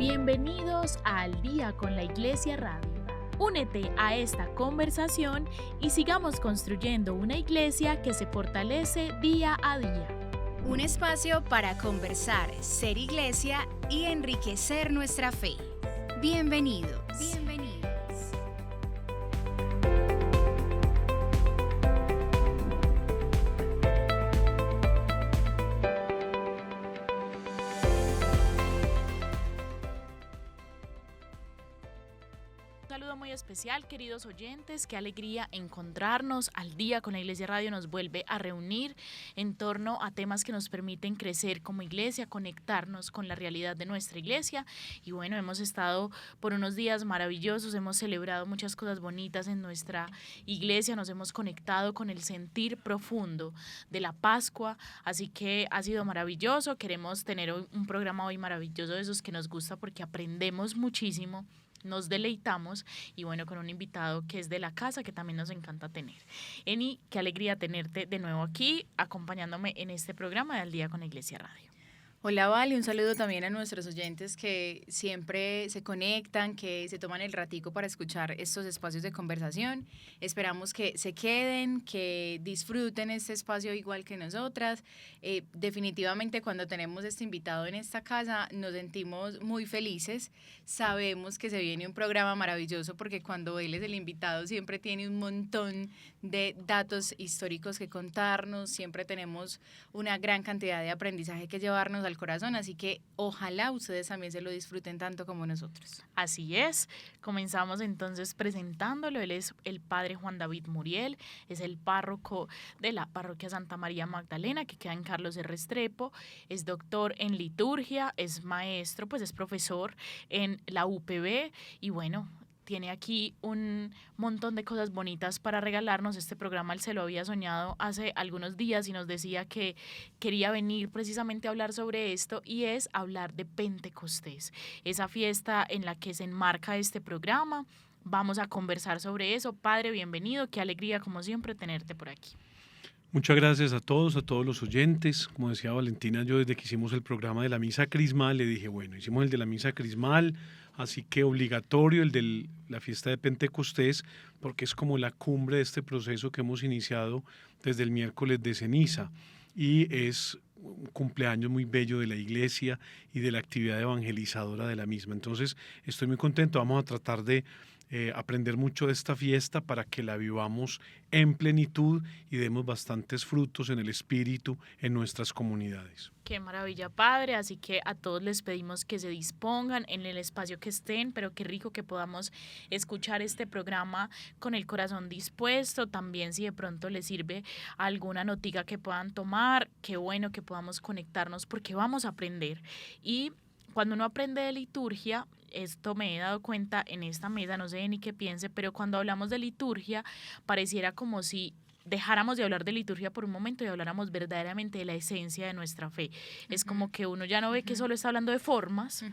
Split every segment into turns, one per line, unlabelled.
Bienvenidos a Al Día con la Iglesia Radio. Únete a esta conversación y sigamos construyendo una iglesia que se fortalece día a día.
Un espacio para conversar, ser iglesia y enriquecer nuestra fe. Bienvenidos.
Un saludo muy especial, queridos oyentes, qué alegría encontrarnos. Al Día con la Iglesia Radio nos vuelve a reunir en torno a temas que nos permiten crecer como iglesia, conectarnos con la realidad de nuestra iglesia. Y bueno, hemos estado por unos días maravillosos, hemos celebrado muchas cosas bonitas en nuestra iglesia, nos hemos conectado con el sentir profundo de la Pascua, así que ha sido maravilloso. Queremos tener un programa hoy maravilloso de esos que nos gusta porque aprendemos muchísimo, nos deleitamos y bueno, con un invitado que es de la casa que también nos encanta tener. Eni, qué alegría tenerte de nuevo aquí acompañándome en este programa de Al Día con la Iglesia Radio.
Hola Vale, un saludo también a nuestros oyentes que siempre se conectan, que se toman el ratico para escuchar estos espacios de conversación. Esperamos que se queden, que disfruten este espacio igual que nosotras. Definitivamente cuando tenemos este invitado en esta casa nos sentimos muy felices. Sabemos que se viene un programa maravilloso porque cuando él es el invitado siempre tiene un montón de datos históricos que contarnos, siempre tenemos una gran cantidad de aprendizaje que llevarnos al corazón, así que ojalá ustedes también se lo disfruten tanto como nosotros.
Así es, comenzamos entonces presentándolo. Él es el padre Juan David Muriel, es el párroco de la parroquia Santa María Magdalena, que queda en Carlos de Restrepo, es doctor en liturgia, es maestro, pues es profesor en la UPB y bueno, tiene aquí un montón de cosas bonitas para regalarnos. Este programa él se lo había soñado hace algunos días y nos decía que quería venir precisamente a hablar sobre esto y es hablar de Pentecostés, esa fiesta en la que se enmarca este programa. Vamos a conversar sobre eso. Padre, bienvenido, qué alegría como siempre tenerte por aquí.
Muchas gracias a todos los oyentes. Como decía Valentina, yo desde que hicimos el programa de la misa crismal le dije, bueno, hicimos el de la misa crismal, así que obligatorio el de la fiesta de Pentecostés, porque es como la cumbre de este proceso que hemos iniciado desde el miércoles de ceniza y es un cumpleaños muy bello de la iglesia y de la actividad evangelizadora de la misma. Entonces estoy muy contento, vamos a tratar de aprender mucho de esta fiesta para que la vivamos en plenitud y demos bastantes frutos en el espíritu en nuestras comunidades.
Qué maravilla, Padre, así que a todos les pedimos que se dispongan en el espacio que estén, pero qué rico que podamos escuchar este programa con el corazón dispuesto. También si de pronto les sirve alguna notica que puedan tomar, qué bueno que podamos conectarnos porque vamos a aprender. Y cuando uno aprende de liturgia, esto me he dado cuenta en esta mesa, no sé ni qué piense, pero cuando hablamos de liturgia pareciera como si dejáramos de hablar de liturgia por un momento y habláramos verdaderamente de la esencia de nuestra fe. Es como que uno ya no ve que solo está hablando de formas,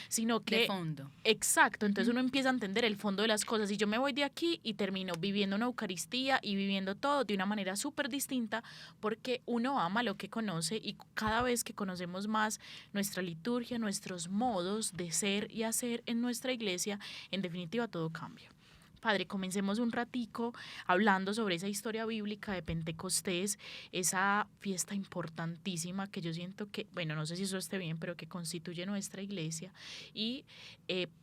sino que...
De fondo.
Exacto, entonces uno empieza a entender el fondo de las cosas y yo me voy de aquí y termino viviendo una Eucaristía y viviendo todo de una manera súper distinta porque uno ama lo que conoce y cada vez que conocemos más nuestra liturgia, nuestros modos de ser y hacer en nuestra iglesia, en definitiva todo cambia. Padre, comencemos un ratico hablando sobre esa historia bíblica de Pentecostés, esa fiesta importantísima que yo siento que, bueno, no sé si eso esté bien, pero que constituye nuestra iglesia y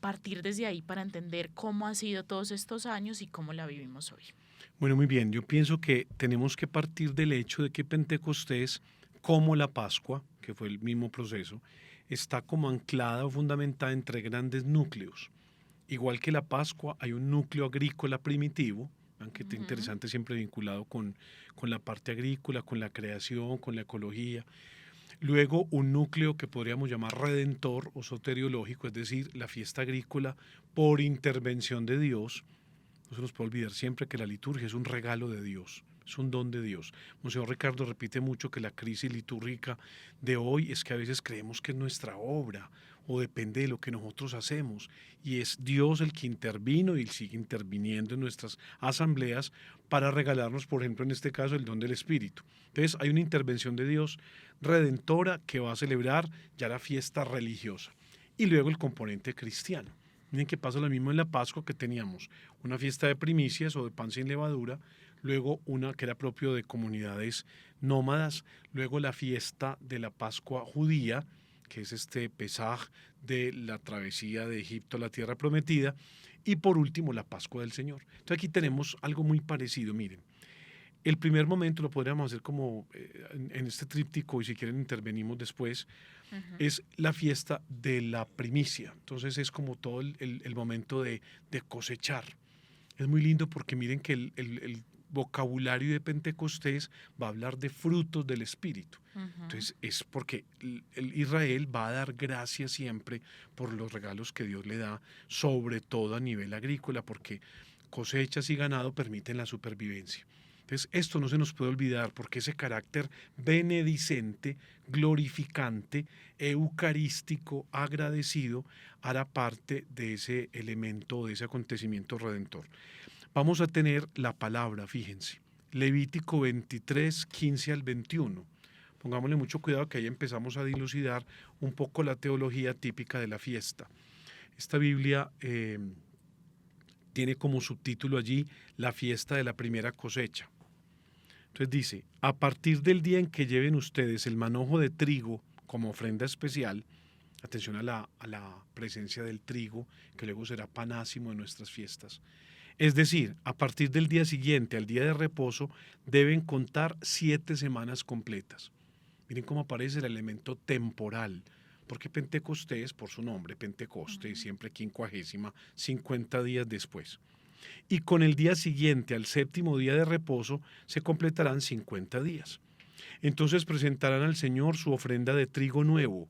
partir desde ahí para entender cómo ha sido todos estos años y cómo la vivimos hoy.
Bueno, muy bien, yo pienso que tenemos que partir del hecho de que Pentecostés, como la Pascua, que fue el mismo proceso, está como anclada o fundamentada entre grandes núcleos. Igual que la Pascua, hay un núcleo agrícola primitivo, aunque es interesante, siempre vinculado con la parte agrícola, con la creación, con la ecología. Luego, un núcleo que podríamos llamar redentor o soteriológico, es decir, la fiesta agrícola por intervención de Dios. No se nos puede olvidar siempre que la liturgia es un regalo de Dios, es un don de Dios. Monseñor Ricardo repite mucho que la crisis litúrgica de hoy es que a veces creemos que es nuestra obra o depende de lo que nosotros hacemos y es Dios el que intervino y sigue interviniendo en nuestras asambleas para regalarnos, por ejemplo, en este caso, el don del Espíritu. Entonces hay una intervención de Dios redentora que va a celebrar ya la fiesta religiosa. y luego el componente cristiano. Miren que pasa lo mismo en la Pascua, que teníamos una fiesta de primicias o de pan sin levadura, luego una que era propio de comunidades nómadas, luego la fiesta de la Pascua judía, que es este Pesaj de la travesía de Egipto a la tierra prometida, y por último la Pascua del Señor. Entonces aquí tenemos algo muy parecido, miren. El primer momento lo podríamos hacer como en este tríptico, y si quieren intervenimos después, es la fiesta de la primicia. Entonces es como todo el momento de cosechar. Es muy lindo porque miren que el vocabulario de Pentecostés va a hablar de frutos del Espíritu. Entonces es porque el Israel va a dar gracias siempre por los regalos que Dios le da, sobre todo a nivel agrícola, porque cosechas y ganado permiten la supervivencia. Entonces esto no se nos puede olvidar, porque ese carácter benedicente, glorificante, eucarístico, agradecido, hará parte de ese elemento, de ese acontecimiento redentor. Vamos a tener la palabra, fíjense, Levítico 23, 15 al 21. Pongámosle mucho cuidado, que ahí empezamos a dilucidar un poco la teología típica de la fiesta. Esta Biblia tiene como subtítulo allí la fiesta de la primera cosecha. Entonces dice: a partir del día en que lleven ustedes el manojo de trigo como ofrenda especial, atención a la presencia del trigo, que luego será panásimo en nuestras fiestas. Es decir, a partir del día siguiente al día de reposo deben contar 7 semanas completas. Miren cómo aparece el elemento temporal, porque Pentecostés, por su nombre, Pentecostés, siempre quincuagésima, 50 días después. Y con el día siguiente al 7º día de reposo se completarán 50 días. Entonces presentarán al Señor su ofrenda de trigo nuevo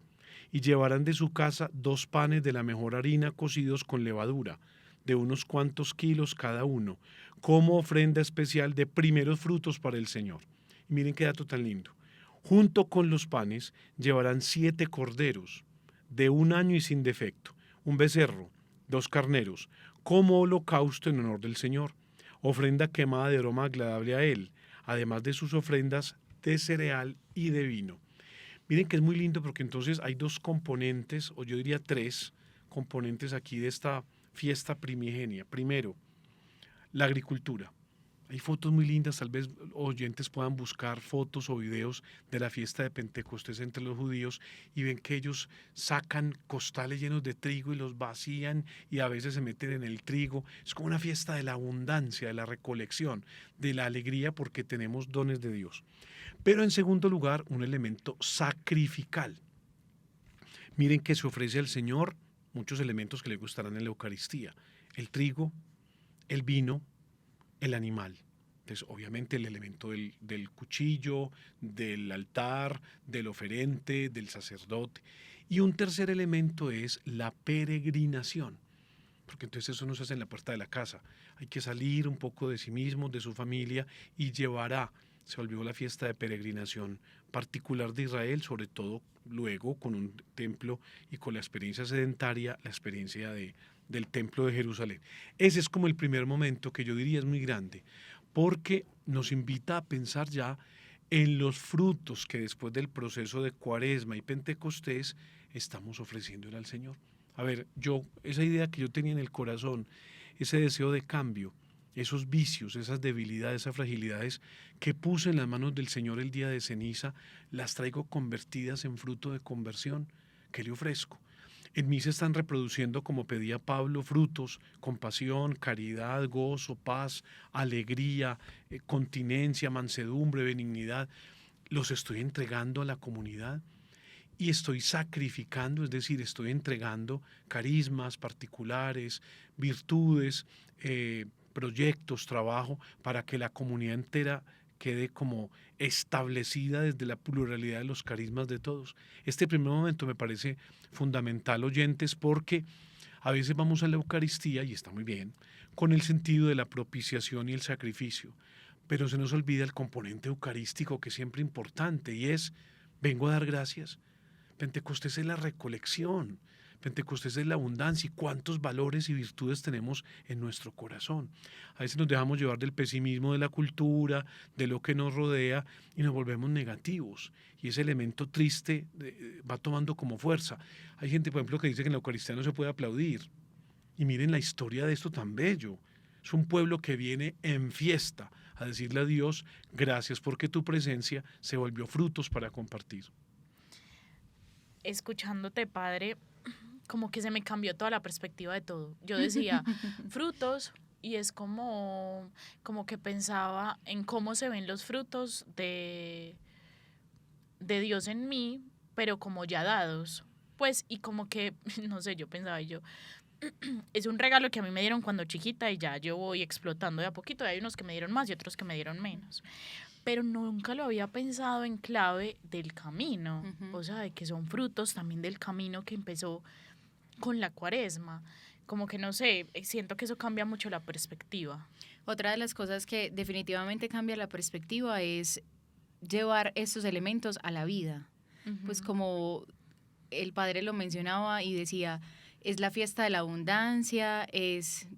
y llevarán de su casa 2 panes de la mejor harina cocidos con levadura, de unos cuantos kilos cada uno, como ofrenda especial de primeros frutos para el Señor. Y miren qué dato tan lindo. Junto con los panes llevarán 7 corderos de 1 año y sin defecto, un becerro, 2 carneros, como holocausto en honor del Señor, ofrenda quemada de aroma agradable a Él, además de sus ofrendas de cereal y de vino. Miren que es muy lindo, porque entonces hay 2 componentes, o yo diría 3 componentes aquí de esta fiesta primigenia. Primero, la agricultura. Hay fotos muy lindas, tal vez oyentes puedan buscar fotos o videos de la fiesta de Pentecostés entre los judíos y ven que ellos sacan costales llenos de trigo y los vacían y a veces se meten en el trigo. Es como una fiesta de la abundancia, de la recolección, de la alegría, porque tenemos dones de Dios. Pero en segundo lugar, un elemento sacrificial. Miren que se ofrece al Señor muchos elementos que le gustarán en la Eucaristía: el trigo, el vino, el animal. Entonces, obviamente, el elemento del cuchillo, del altar, del oferente, del sacerdote. Y un tercer elemento es la peregrinación, porque entonces eso no se hace en la puerta de la casa. Hay que salir un poco de sí mismo, de su familia, y se volvió la fiesta de peregrinación particular de Israel, sobre todo luego con un templo y con la experiencia sedentaria, la experiencia del templo de Jerusalén. Ese es como el primer momento, que yo diría es muy grande, porque nos invita a pensar ya en los frutos que después del proceso de Cuaresma y Pentecostés estamos ofreciéndole al Señor. A ver, esa idea que yo tenía en el corazón, ese deseo de cambio, esos vicios, esas debilidades, esas fragilidades que puse en las manos del Señor el día de ceniza, las traigo convertidas en fruto de conversión que le ofrezco. En mí se están reproduciendo, como pedía Pablo, frutos: compasión, caridad, gozo, paz, alegría, continencia, mansedumbre, benignidad. Los estoy entregando a la comunidad y estoy sacrificando, es decir, estoy entregando carismas particulares, virtudes, proyectos, trabajo, para que la comunidad entera quede como establecida desde la pluralidad de los carismas de todos. Este primer momento me parece fundamental, oyentes, porque a veces vamos a la Eucaristía, y está muy bien, con el sentido de la propiciación y el sacrificio, pero se nos olvida el componente eucarístico, que es siempre importante, y es: vengo a dar gracias. Pentecostés es la recolección. Pentecostés es la abundancia y cuántos valores y virtudes tenemos en nuestro corazón. A veces nos dejamos llevar del pesimismo de la cultura, de lo que nos rodea y nos volvemos negativos. Y ese elemento triste va tomando como fuerza. Hay gente, por ejemplo, que dice que en la Eucaristía no se puede aplaudir. Y miren la historia de esto tan bello. Es un pueblo que viene en fiesta a decirle a Dios, gracias porque tu presencia se volvió frutos para compartir.
Escuchándote, Padre, como que se me cambió toda la perspectiva de todo. Yo decía, frutos, y es como que pensaba en cómo se ven los frutos de Dios en mí, pero como ya dados. Pues, y como que, no sé, yo pensaba, es un regalo que a mí me dieron cuando chiquita y ya yo voy explotando de a poquito. Hay unos que me dieron más y otros que me dieron menos. Pero nunca lo había pensado en clave del camino. O sea, de que son frutos también del camino que empezó con la Cuaresma. Como que no sé, siento que eso cambia mucho la perspectiva.
Otra de las cosas que definitivamente cambia la perspectiva es llevar estos elementos a la vida. Pues como el padre lo mencionaba y decía, es la fiesta de la abundancia,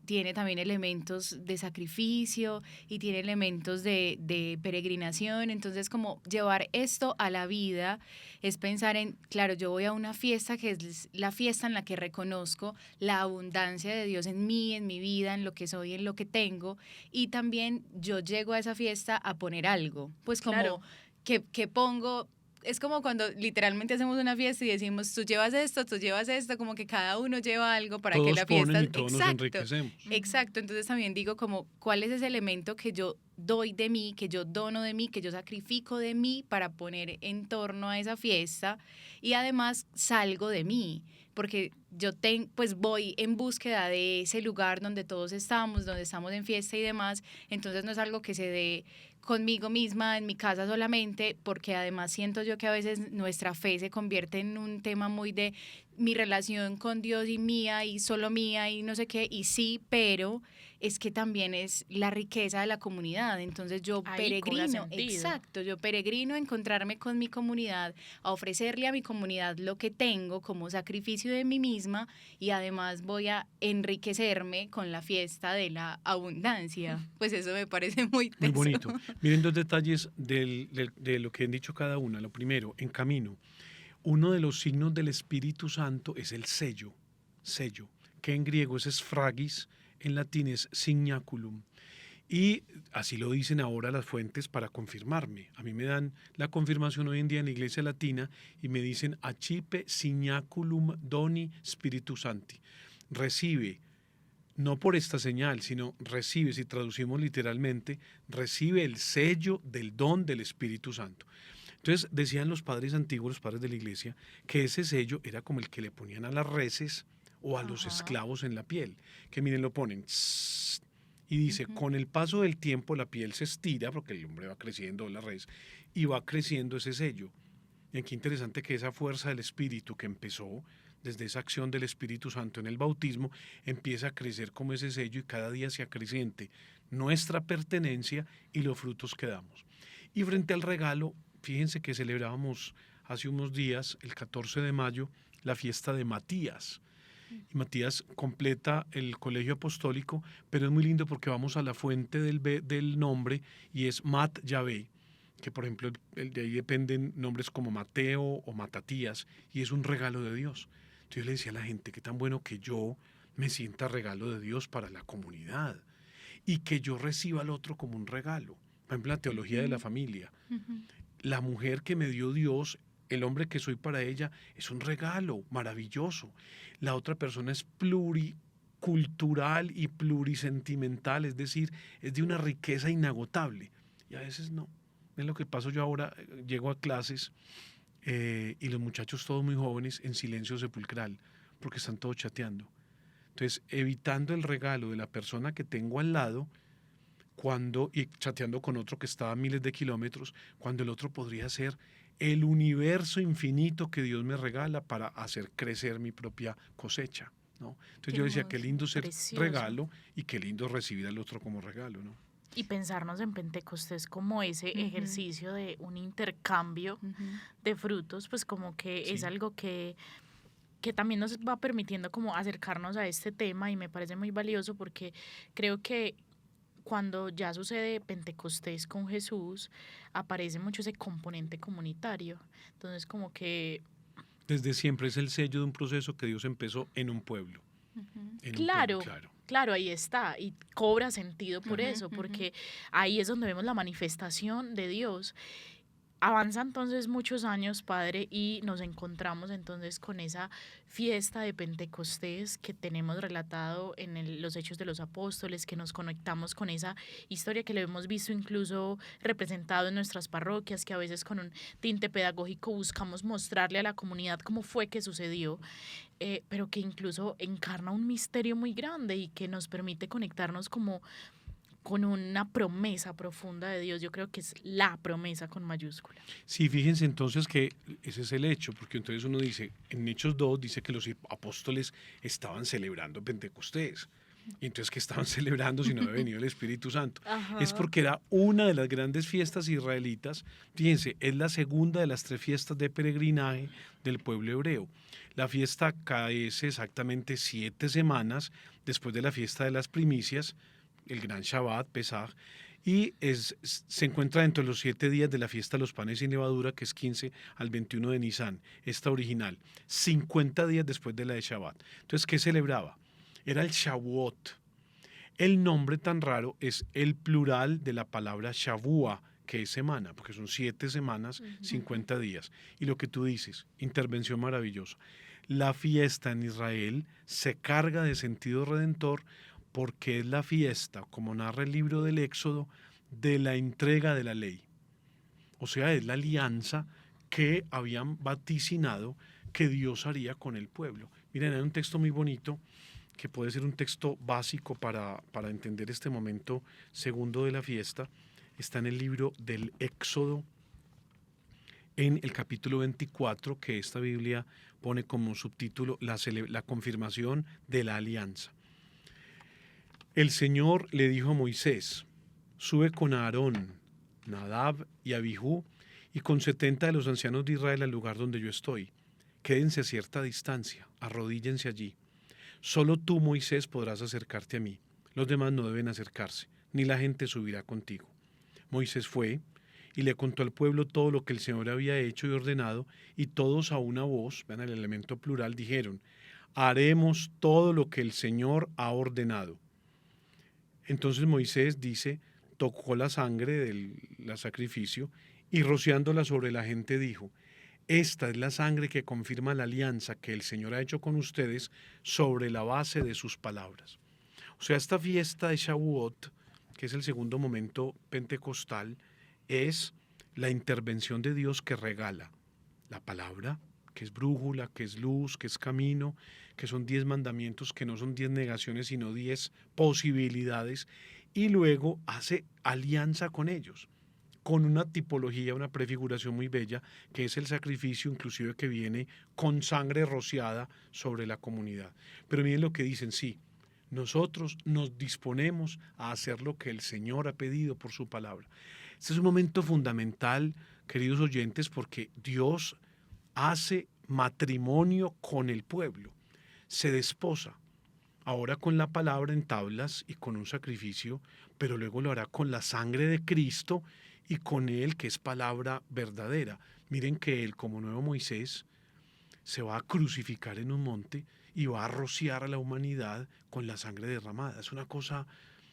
tiene también elementos de sacrificio y tiene elementos de peregrinación. Entonces, como llevar esto a la vida es pensar en, claro, yo voy a una fiesta que es la fiesta en la que reconozco la abundancia de Dios en mí, en mi vida, en lo que soy, en lo que tengo. Y también yo llego a esa fiesta a poner algo, pues como
Claro.
que pongo. Es como cuando literalmente hacemos una fiesta y decimos, tú llevas esto, como que cada uno lleva algo para
Todos
que la
ponen
fiesta...
y todos nos enriquecemos.
Exacto, entonces también digo como, ¿cuál es ese elemento que yo doy de mí, que yo dono de mí, que yo sacrifico de mí para poner en torno a esa fiesta? Y además salgo de mí, porque yo pues voy en búsqueda de ese lugar donde todos estamos, donde estamos en fiesta y demás, entonces no es algo que se dé conmigo misma, en mi casa solamente, porque además siento yo que a veces nuestra fe se convierte en un tema muy de mi relación con Dios y mía y solo mía y no sé qué, y sí, pero es que también es la riqueza de la comunidad, entonces yo
Ahí cobra
peregrino,
sentido.
exacto, yo peregrino a encontrarme con mi comunidad, a ofrecerle a mi comunidad lo que tengo como sacrificio de mí misma y además voy a enriquecerme con la fiesta de la abundancia, pues eso me parece muy
Muy
teso.
bonito. Miren dos detalles de lo que han dicho cada una. Lo primero, en camino, uno de los signos del Espíritu Santo es el sello, que en griego es sfragis, en latín es signaculum. Y así lo dicen ahora las fuentes para confirmarme. A mí me dan la confirmación hoy en día en la Iglesia Latina y me dicen accipe signaculum doni Spiritus Sancti. Recibe, no por esta señal, sino recibe, si traducimos literalmente, recibe el sello del don del Espíritu Santo. Entonces decían los padres antiguos, los padres de la Iglesia, que ese sello era como el que le ponían a las reses o a los esclavos en la piel, que miren, lo ponen y dice, con el paso del tiempo la piel se estira, porque el hombre va creciendo, la res, y va creciendo ese sello. Y qué interesante que esa fuerza del Espíritu que empezó desde esa acción del Espíritu Santo en el bautismo, empieza a crecer como ese sello y cada día se acreciente nuestra pertenencia y los frutos que damos. Y frente al regalo, fíjense que celebrábamos hace unos días, el 14 de mayo, la fiesta de Matías. Y Matías completa el colegio apostólico, pero es muy lindo porque vamos a la fuente del nombre y es Mat Yahvé, que por ejemplo de ahí dependen nombres como Mateo o Matatías, y es un regalo de Dios. Entonces yo le decía a la gente, qué tan bueno que yo me sienta regalo de Dios para la comunidad y que yo reciba al otro como un regalo. Por ejemplo, la teología de la familia. La mujer que me dio Dios, el hombre que soy para ella, es un regalo maravilloso. La otra persona es pluricultural y plurisentimental, es decir, es de una riqueza inagotable. Y a veces no. Es lo que paso yo ahora, llego a clases y los muchachos todos muy jóvenes en silencio sepulcral, porque están todos chateando. Entonces, evitando el regalo de la persona que tengo al lado, y chateando con otro que está a miles de kilómetros, cuando el otro podría ser el universo infinito que Dios me regala para hacer crecer mi propia cosecha, ¿no? Entonces yo decía, qué lindo ser
precioso.
Regalo y qué lindo recibir al otro como regalo, ¿no?
Y pensarnos en Pentecostés como ese ejercicio de un intercambio de frutos, pues como que
Sí.
es algo que que también nos va permitiendo como acercarnos a este tema y me parece muy valioso porque creo que cuando ya sucede Pentecostés con Jesús, aparece mucho ese componente comunitario. Entonces, como que
Desde siempre es el sello de un proceso que Dios empezó en un pueblo. En un pueblo,
claro,
claro.
claro, ahí está, y cobra sentido por
Ujú,
eso,
ujú.
porque ahí es donde vemos la manifestación de Dios. Avanza entonces muchos años, Padre, y nos encontramos entonces con esa fiesta de Pentecostés que tenemos relatado en los Hechos de los Apóstoles, que nos conectamos con esa historia que lo hemos visto incluso representado en nuestras parroquias, que a veces con un tinte pedagógico buscamos mostrarle a la comunidad cómo fue que sucedió, pero que incluso encarna un misterio muy grande y que nos permite conectarnos como con una promesa profunda de Dios. Yo creo que es la promesa con mayúscula.
Sí, fíjense entonces que ese es el hecho, porque entonces uno dice, en Hechos 2 dice que los apóstoles estaban celebrando Pentecostés. Y entonces, ¿qué estaban celebrando si no había venido el Espíritu Santo? Es
Ajá.
porque era una de las grandes fiestas israelitas. Fíjense, es la segunda de las 3 fiestas de peregrinaje del pueblo hebreo. La fiesta cae exactamente 7 semanas después de la fiesta de las primicias, el gran Shabbat, Pesaj, y se encuentra dentro de los 7 días de la fiesta de los panes sin levadura, que es 15 al 21 de Nisan, esta original, 50 días después de la de Shabbat. Entonces, ¿qué celebraba? Era el Shavuot. El nombre tan raro es el plural de la palabra Shavua, que es semana, porque son 7 semanas, 50 días. Y lo que tú dices, intervención maravillosa. La fiesta en Israel se carga de sentido redentor porque es la fiesta, como narra el libro del Éxodo, de la entrega de la ley. O sea, es la alianza que habían vaticinado que Dios haría con el pueblo. Miren, hay un texto muy bonito que puede ser un texto básico para entender este momento segundo de la fiesta. Está en el libro del Éxodo, en el capítulo 24, que esta Biblia pone como subtítulo la confirmación de la alianza. El Señor le dijo a Moisés, sube con Aarón, Nadab y Abihú y con 70 de los ancianos de Israel al lugar donde yo estoy. Quédense a cierta distancia, arrodíllense allí. Solo tú, Moisés, podrás acercarte a mí. Los demás no deben acercarse, ni la gente subirá contigo. Moisés fue y le contó al pueblo todo lo que el Señor había hecho y ordenado, y todos a una voz, vean el elemento plural, dijeron, haremos todo lo que el Señor ha ordenado. Entonces Moisés dice, tocó la sangre del sacrificio y rociándola sobre la gente dijo, esta es la sangre que confirma la alianza que el Señor ha hecho con ustedes sobre la base de sus palabras. O sea, esta fiesta de Shavuot, que es el segundo momento pentecostal, es la intervención de Dios que regala la palabra, que es brújula, que es luz, que es camino, que son 10 mandamientos, que no son 10 negaciones, sino 10 posibilidades, y luego hace alianza con ellos, con una tipología, una prefiguración muy bella, que es el sacrificio inclusive que viene con sangre rociada sobre la comunidad. Pero miren lo que dicen, sí, nosotros nos disponemos a hacer lo que el Señor ha pedido por su palabra. Este es un momento fundamental, queridos oyentes, porque Dios hace matrimonio con el pueblo, se desposa, ahora con la palabra en tablas y con un sacrificio, pero luego lo hará con la sangre de Cristo y con Él, que es palabra verdadera. Miren que Él, como nuevo Moisés, se va a crucificar en un monte y va a rociar a la humanidad con la sangre derramada. Es una cosa,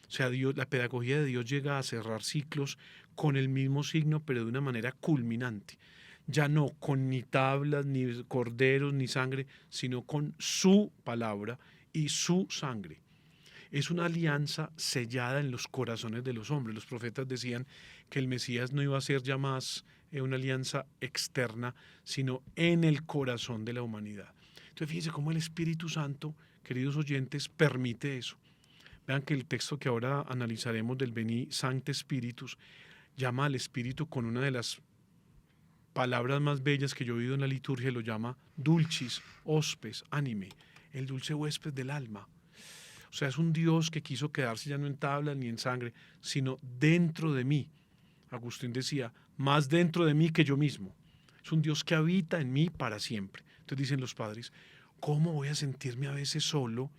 o sea, Dios, la pedagogía de Dios llega a cerrar ciclos con el mismo signo, pero de una manera culminante. Ya no con ni tablas, ni corderos, ni sangre, sino con su palabra y su sangre. Es una alianza sellada en los corazones de los hombres. Los profetas decían que el Mesías no iba a ser ya más una alianza externa, sino en el corazón de la humanidad. Entonces fíjense cómo el Espíritu Santo, queridos oyentes, permite eso. Vean que el texto que ahora analizaremos del Veni Sancte Spiritus llama al Espíritu con una de las palabras más bellas que yo he oído en la liturgia, lo llama dulcis hospes anime, el dulce huésped del alma. O sea, es un Dios que quiso quedarse ya no en tablas ni en sangre, sino dentro de mí. Agustín decía, más dentro de mí que yo mismo. Es un Dios que habita en mí para siempre. Entonces dicen los padres, ¿Cómo voy a sentirme a veces solo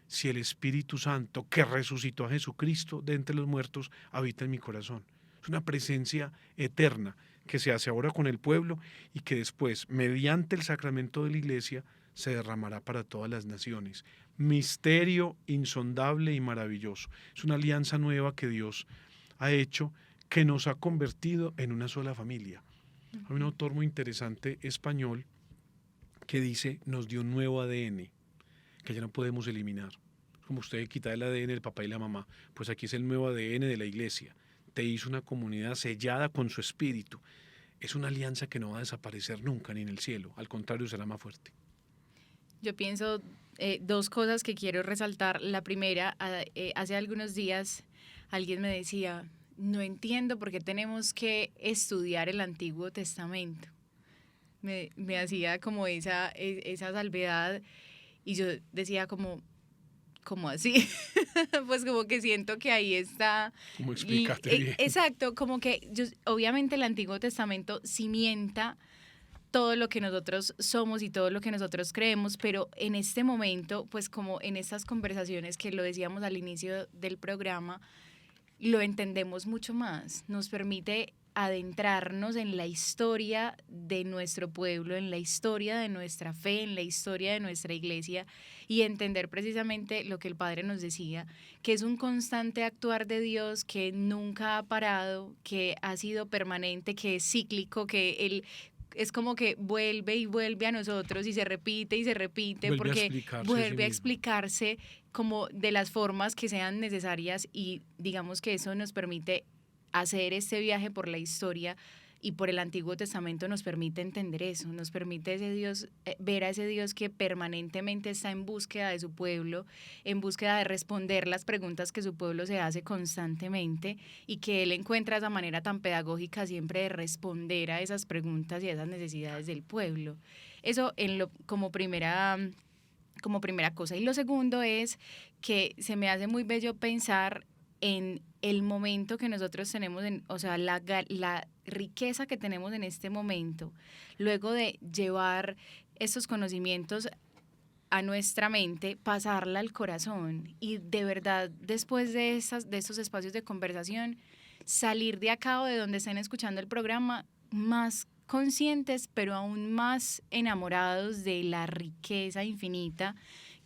si el Espíritu Santo, que resucitó a Jesucristo de entre los muertos, habita en mi corazón? Es una presencia eterna que se hace ahora con el pueblo y que después, mediante el sacramento de la Iglesia, se derramará para todas las naciones. Misterio insondable y maravilloso. Es una alianza nueva que Dios ha hecho, que nos ha convertido en una sola familia. Hay un autor muy interesante español que dice, nos dio un nuevo ADN, que ya no podemos eliminar. Como usted quita el ADN del papá y la mamá, pues aquí es el nuevo ADN de la Iglesia. Te hizo una comunidad sellada con su espíritu. Es una alianza que no va a desaparecer nunca, ni en el cielo. Al contrario, será más fuerte.
Yo pienso dos cosas que quiero resaltar. La primera, hace algunos días alguien me decía, no entiendo por qué tenemos que estudiar el Antiguo Testamento. Me hacía como esa salvedad y yo decía como así? Pues como que siento que ahí está.
Como explicaste bien.
Exacto, como que obviamente el Antiguo Testamento cimienta todo lo que nosotros somos y todo lo que nosotros creemos, pero en este momento, pues como en estas conversaciones que lo decíamos al inicio del programa, lo entendemos mucho más, nos permite adentrarnos en la historia de nuestro pueblo, en la historia de nuestra fe, en la historia de nuestra iglesia y entender precisamente lo que el Padre nos decía, que es un constante actuar de Dios que nunca ha parado, que ha sido permanente, que es cíclico, que Él es como que vuelve y vuelve a nosotros y se repite, porque vuelve a explicarse como de las formas que sean necesarias y digamos que eso nos permite hacer este viaje por la historia y por el Antiguo Testamento nos permite entender eso, nos permite ese Dios, ver a ese Dios que permanentemente está en búsqueda de su pueblo, en búsqueda de responder las preguntas que su pueblo se hace constantemente y que Él encuentra esa manera tan pedagógica siempre de responder a esas preguntas y a esas necesidades del pueblo. Eso como primera cosa. Y lo segundo es que se me hace muy bello pensar en el momento que nosotros tenemos, o sea, la riqueza que tenemos en este momento, luego de llevar estos conocimientos a nuestra mente, pasarla al corazón y de verdad, después de estos espacios de conversación, salir de acá o de donde estén escuchando el programa más conscientes, pero aún más enamorados de la riqueza infinita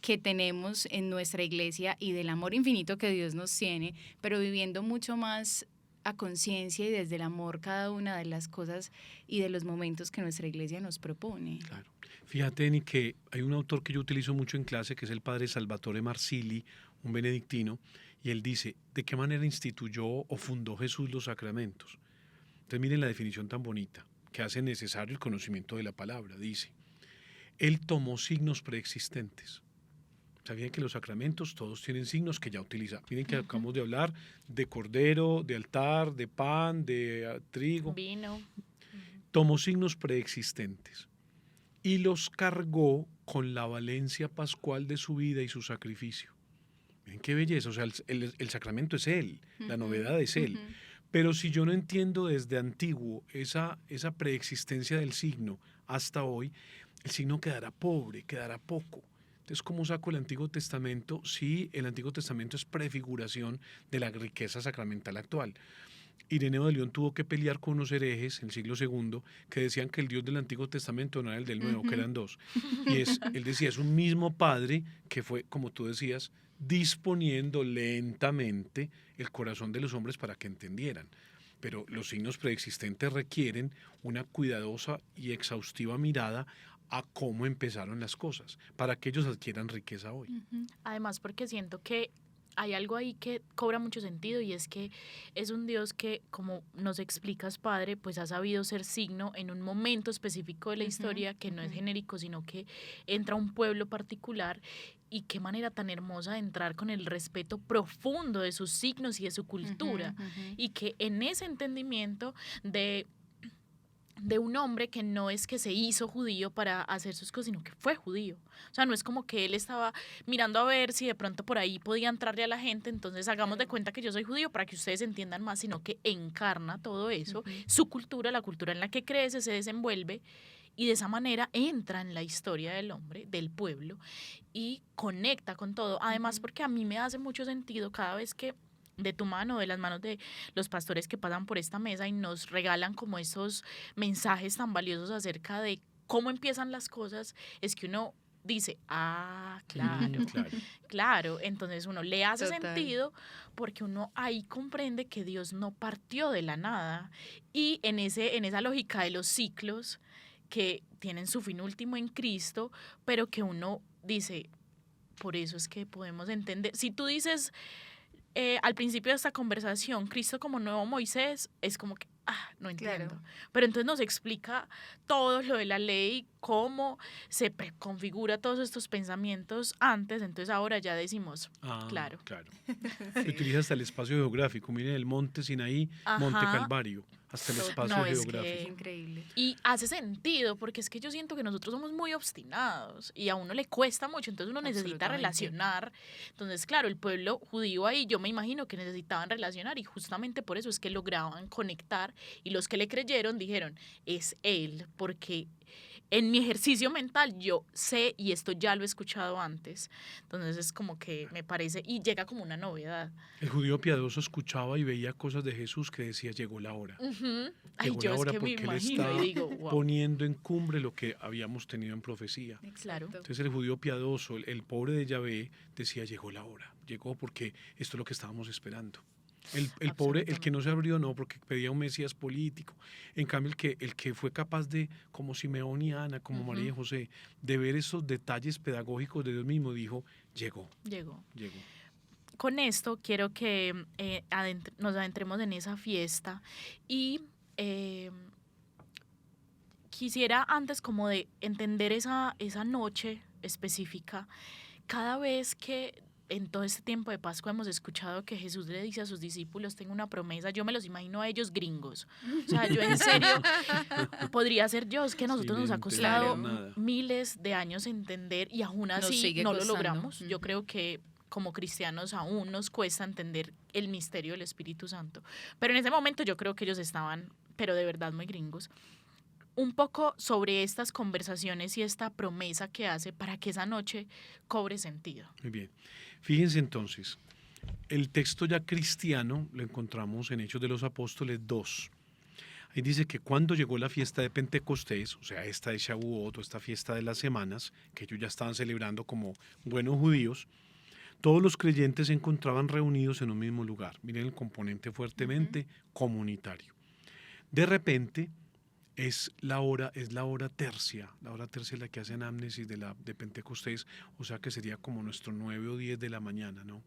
que tenemos en nuestra iglesia y del amor infinito que Dios nos tiene, pero viviendo mucho más a conciencia y desde el amor cada una de las cosas y de los momentos que nuestra iglesia nos propone.
Claro. Fíjate, Eni, que hay un autor que yo utilizo mucho en clase, que es el padre Salvatore Marsili, un benedictino, y él dice, ¿de qué manera instituyó o fundó Jesús los sacramentos? Entonces miren la definición tan bonita, que hace necesario el conocimiento de la palabra. Dice, él tomó signos preexistentes. ¿Sabían que los sacramentos todos tienen signos que ya utilizamos? Miren que acabamos de hablar de cordero, de altar, de pan, de trigo.
Vino.
Tomó signos preexistentes y los cargó con la valencia pascual de su vida y su sacrificio. Miren qué belleza, o sea, el sacramento es Él, la novedad es Él. Pero si yo no entiendo desde antiguo esa preexistencia del signo hasta hoy, el signo quedará pobre, quedará poco. Entonces, ¿cómo saco el Antiguo Testamento si el Antiguo Testamento es prefiguración de la riqueza sacramental actual? Ireneo de León tuvo que pelear con unos herejes en el siglo II que decían que el Dios del Antiguo Testamento no era el del Nuevo, que eran dos. Y él decía, es un mismo Padre que fue, como tú decías, disponiendo lentamente el corazón de los hombres para que entendieran. Pero los signos preexistentes requieren una cuidadosa y exhaustiva mirada a cómo empezaron las cosas, para que ellos adquieran riqueza hoy.
Además, porque siento que hay algo ahí que cobra mucho sentido y es que es un Dios que, como nos explicas, Padre, pues ha sabido ser signo en un momento específico de la historia que no es genérico, sino que entra un pueblo particular. Y qué manera tan hermosa de entrar con el respeto profundo de sus signos y de su cultura. Y que en ese entendimiento de un hombre que no es que se hizo judío para hacer sus cosas, sino que fue judío. O sea, no es como que él estaba mirando a ver si de pronto por ahí podía entrarle a la gente, entonces hagamos de cuenta que yo soy judío para que ustedes entiendan más, sino que encarna todo eso, su cultura, la cultura en la que crece, se desenvuelve, y de esa manera entra en la historia del hombre, del pueblo, y conecta con todo. Además, porque a mí me hace mucho sentido cada vez que de tu mano, de las manos de los pastores que pasan por esta mesa y nos regalan como esos mensajes tan valiosos acerca de cómo empiezan las cosas, es que uno dice, claro,
Claro.
claro, entonces uno le hace
Total.
sentido porque uno ahí comprende que Dios no partió de la nada y en esa lógica de los ciclos que tienen su fin último en Cristo, pero que uno dice, por eso es que podemos entender, si tú dices al principio de esta conversación, Cristo como nuevo Moisés, es como que, no entiendo.
Claro.
Pero entonces nos explica todo lo de la ley, cómo se configura todos estos pensamientos antes, entonces ahora ya decimos, claro.
Utiliza hasta el espacio geográfico. Miren el monte Sinaí, Monte
Ajá.
Calvario, hasta el espacio
No, es
geográfico.
Es
que
increíble.
y hace sentido, porque es que yo siento que nosotros somos muy obstinados y a uno le cuesta mucho, entonces uno necesita
Absolutamente.
relacionar. Entonces, claro, el pueblo judío ahí, yo me imagino que necesitaban relacionar y justamente por eso es que lograban conectar y los que le creyeron dijeron, es él, porque en mi ejercicio mental yo sé y esto ya lo he escuchado antes. Entonces es como que me parece y llega como una novedad.
El judío piadoso escuchaba y veía cosas de Jesús que decía, llegó la hora.
Ujú. Ay,
Llegó
yo
la
es
hora
que me
porque él
imagino
está
y digo, wow.
poniendo en cumbre lo que habíamos tenido en profecía.
Claro.
Entonces el judío piadoso, el pobre de Yahvé, decía, llegó la hora, llegó porque esto es lo que estábamos esperando. El pobre, el que no se abrió, no, porque pedía un Mesías político. En cambio, el que fue capaz de, como Simeón y Ana, como María y José, de ver esos detalles pedagógicos de Dios mismo, dijo, llegó.
Con esto quiero que nos adentremos en esa fiesta y quisiera antes como de entender esa noche específica, cada vez que en todo este tiempo de Pascua hemos escuchado que Jesús le dice a sus discípulos, tengo una promesa, yo me los imagino a ellos gringos. O sea, yo en serio podría ser yo, es que a nosotros nos ha costado miles de años entender y aún así no lo logramos. Yo creo que como cristianos aún nos cuesta entender el misterio del Espíritu Santo. Pero en ese momento yo creo que ellos estaban, pero de verdad muy gringos. Un poco sobre estas conversaciones y esta promesa que hace para que esa noche cobre sentido.
Muy bien. Fíjense entonces, el texto ya cristiano lo encontramos en Hechos de los Apóstoles 2. Ahí dice que cuando llegó la fiesta de Pentecostés, o sea, esta de Shavuot, o esta fiesta de las semanas, que ellos ya estaban celebrando como buenos judíos, todos los creyentes se encontraban reunidos en un mismo lugar. Miren el componente fuertemente comunitario. De repente, es la hora tercia. La hora tercia es la que hace anamnesis de Pentecostés, o sea que sería como nuestro 9 o 10 de la mañana, ¿no?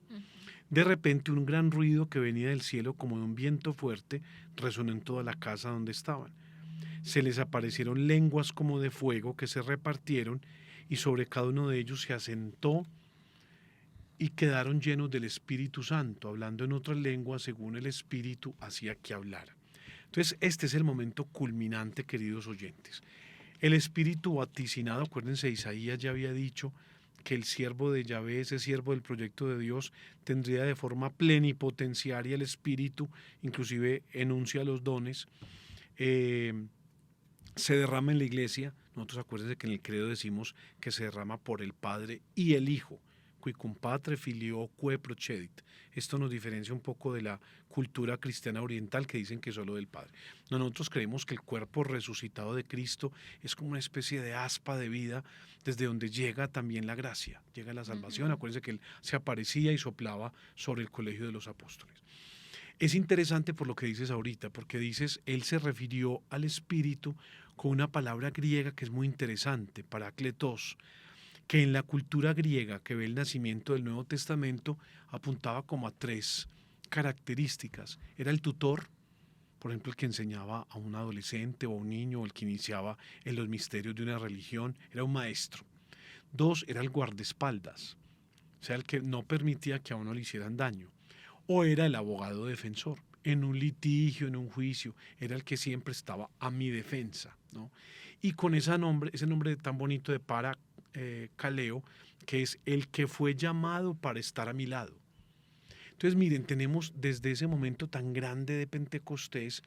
De repente un gran ruido que venía del cielo como de un viento fuerte resonó en toda la casa donde estaban. Se les aparecieron lenguas como de fuego que se repartieron y sobre cada uno de ellos se asentó y quedaron llenos del Espíritu Santo, hablando en otras lenguas según el Espíritu hacía que hablara. Entonces, este es el momento culminante, queridos oyentes. El Espíritu vaticinado, acuérdense, Isaías ya había dicho que el siervo de Yahvé, ese siervo del proyecto de Dios, tendría de forma plenipotenciaria el Espíritu, inclusive enuncia los dones, se derrama en la iglesia. Nosotros acuérdense que en el credo decimos que se derrama por el Padre y el Hijo. Qui cum patre filio que procedit. Esto nos diferencia un poco de la cultura cristiana oriental que dicen que es solo del Padre. Nosotros creemos que el cuerpo resucitado de Cristo es como una especie de aspa de vida desde donde llega también la gracia, llega la salvación. Acuérdense que Él se aparecía y soplaba sobre el colegio de los apóstoles. Es interesante por lo que dices ahorita, porque dices, Él se refirió al Espíritu con una palabra griega que es muy interesante, parakletos, que en la cultura griega que ve el nacimiento del Nuevo Testamento apuntaba como a 3 características. Era el tutor, por ejemplo, el que enseñaba a un adolescente o a un niño, o el que iniciaba en los misterios de una religión, era un maestro. 2, era el guardaespaldas, o sea, el que no permitía que a uno le hicieran daño. O era el abogado defensor, en un litigio, en un juicio, era el que siempre estaba a mi defensa, ¿no? Y con ese nombre tan bonito de Caleo, que es el que fue llamado para estar a mi lado. Entonces, miren, tenemos desde ese momento tan grande de Pentecostés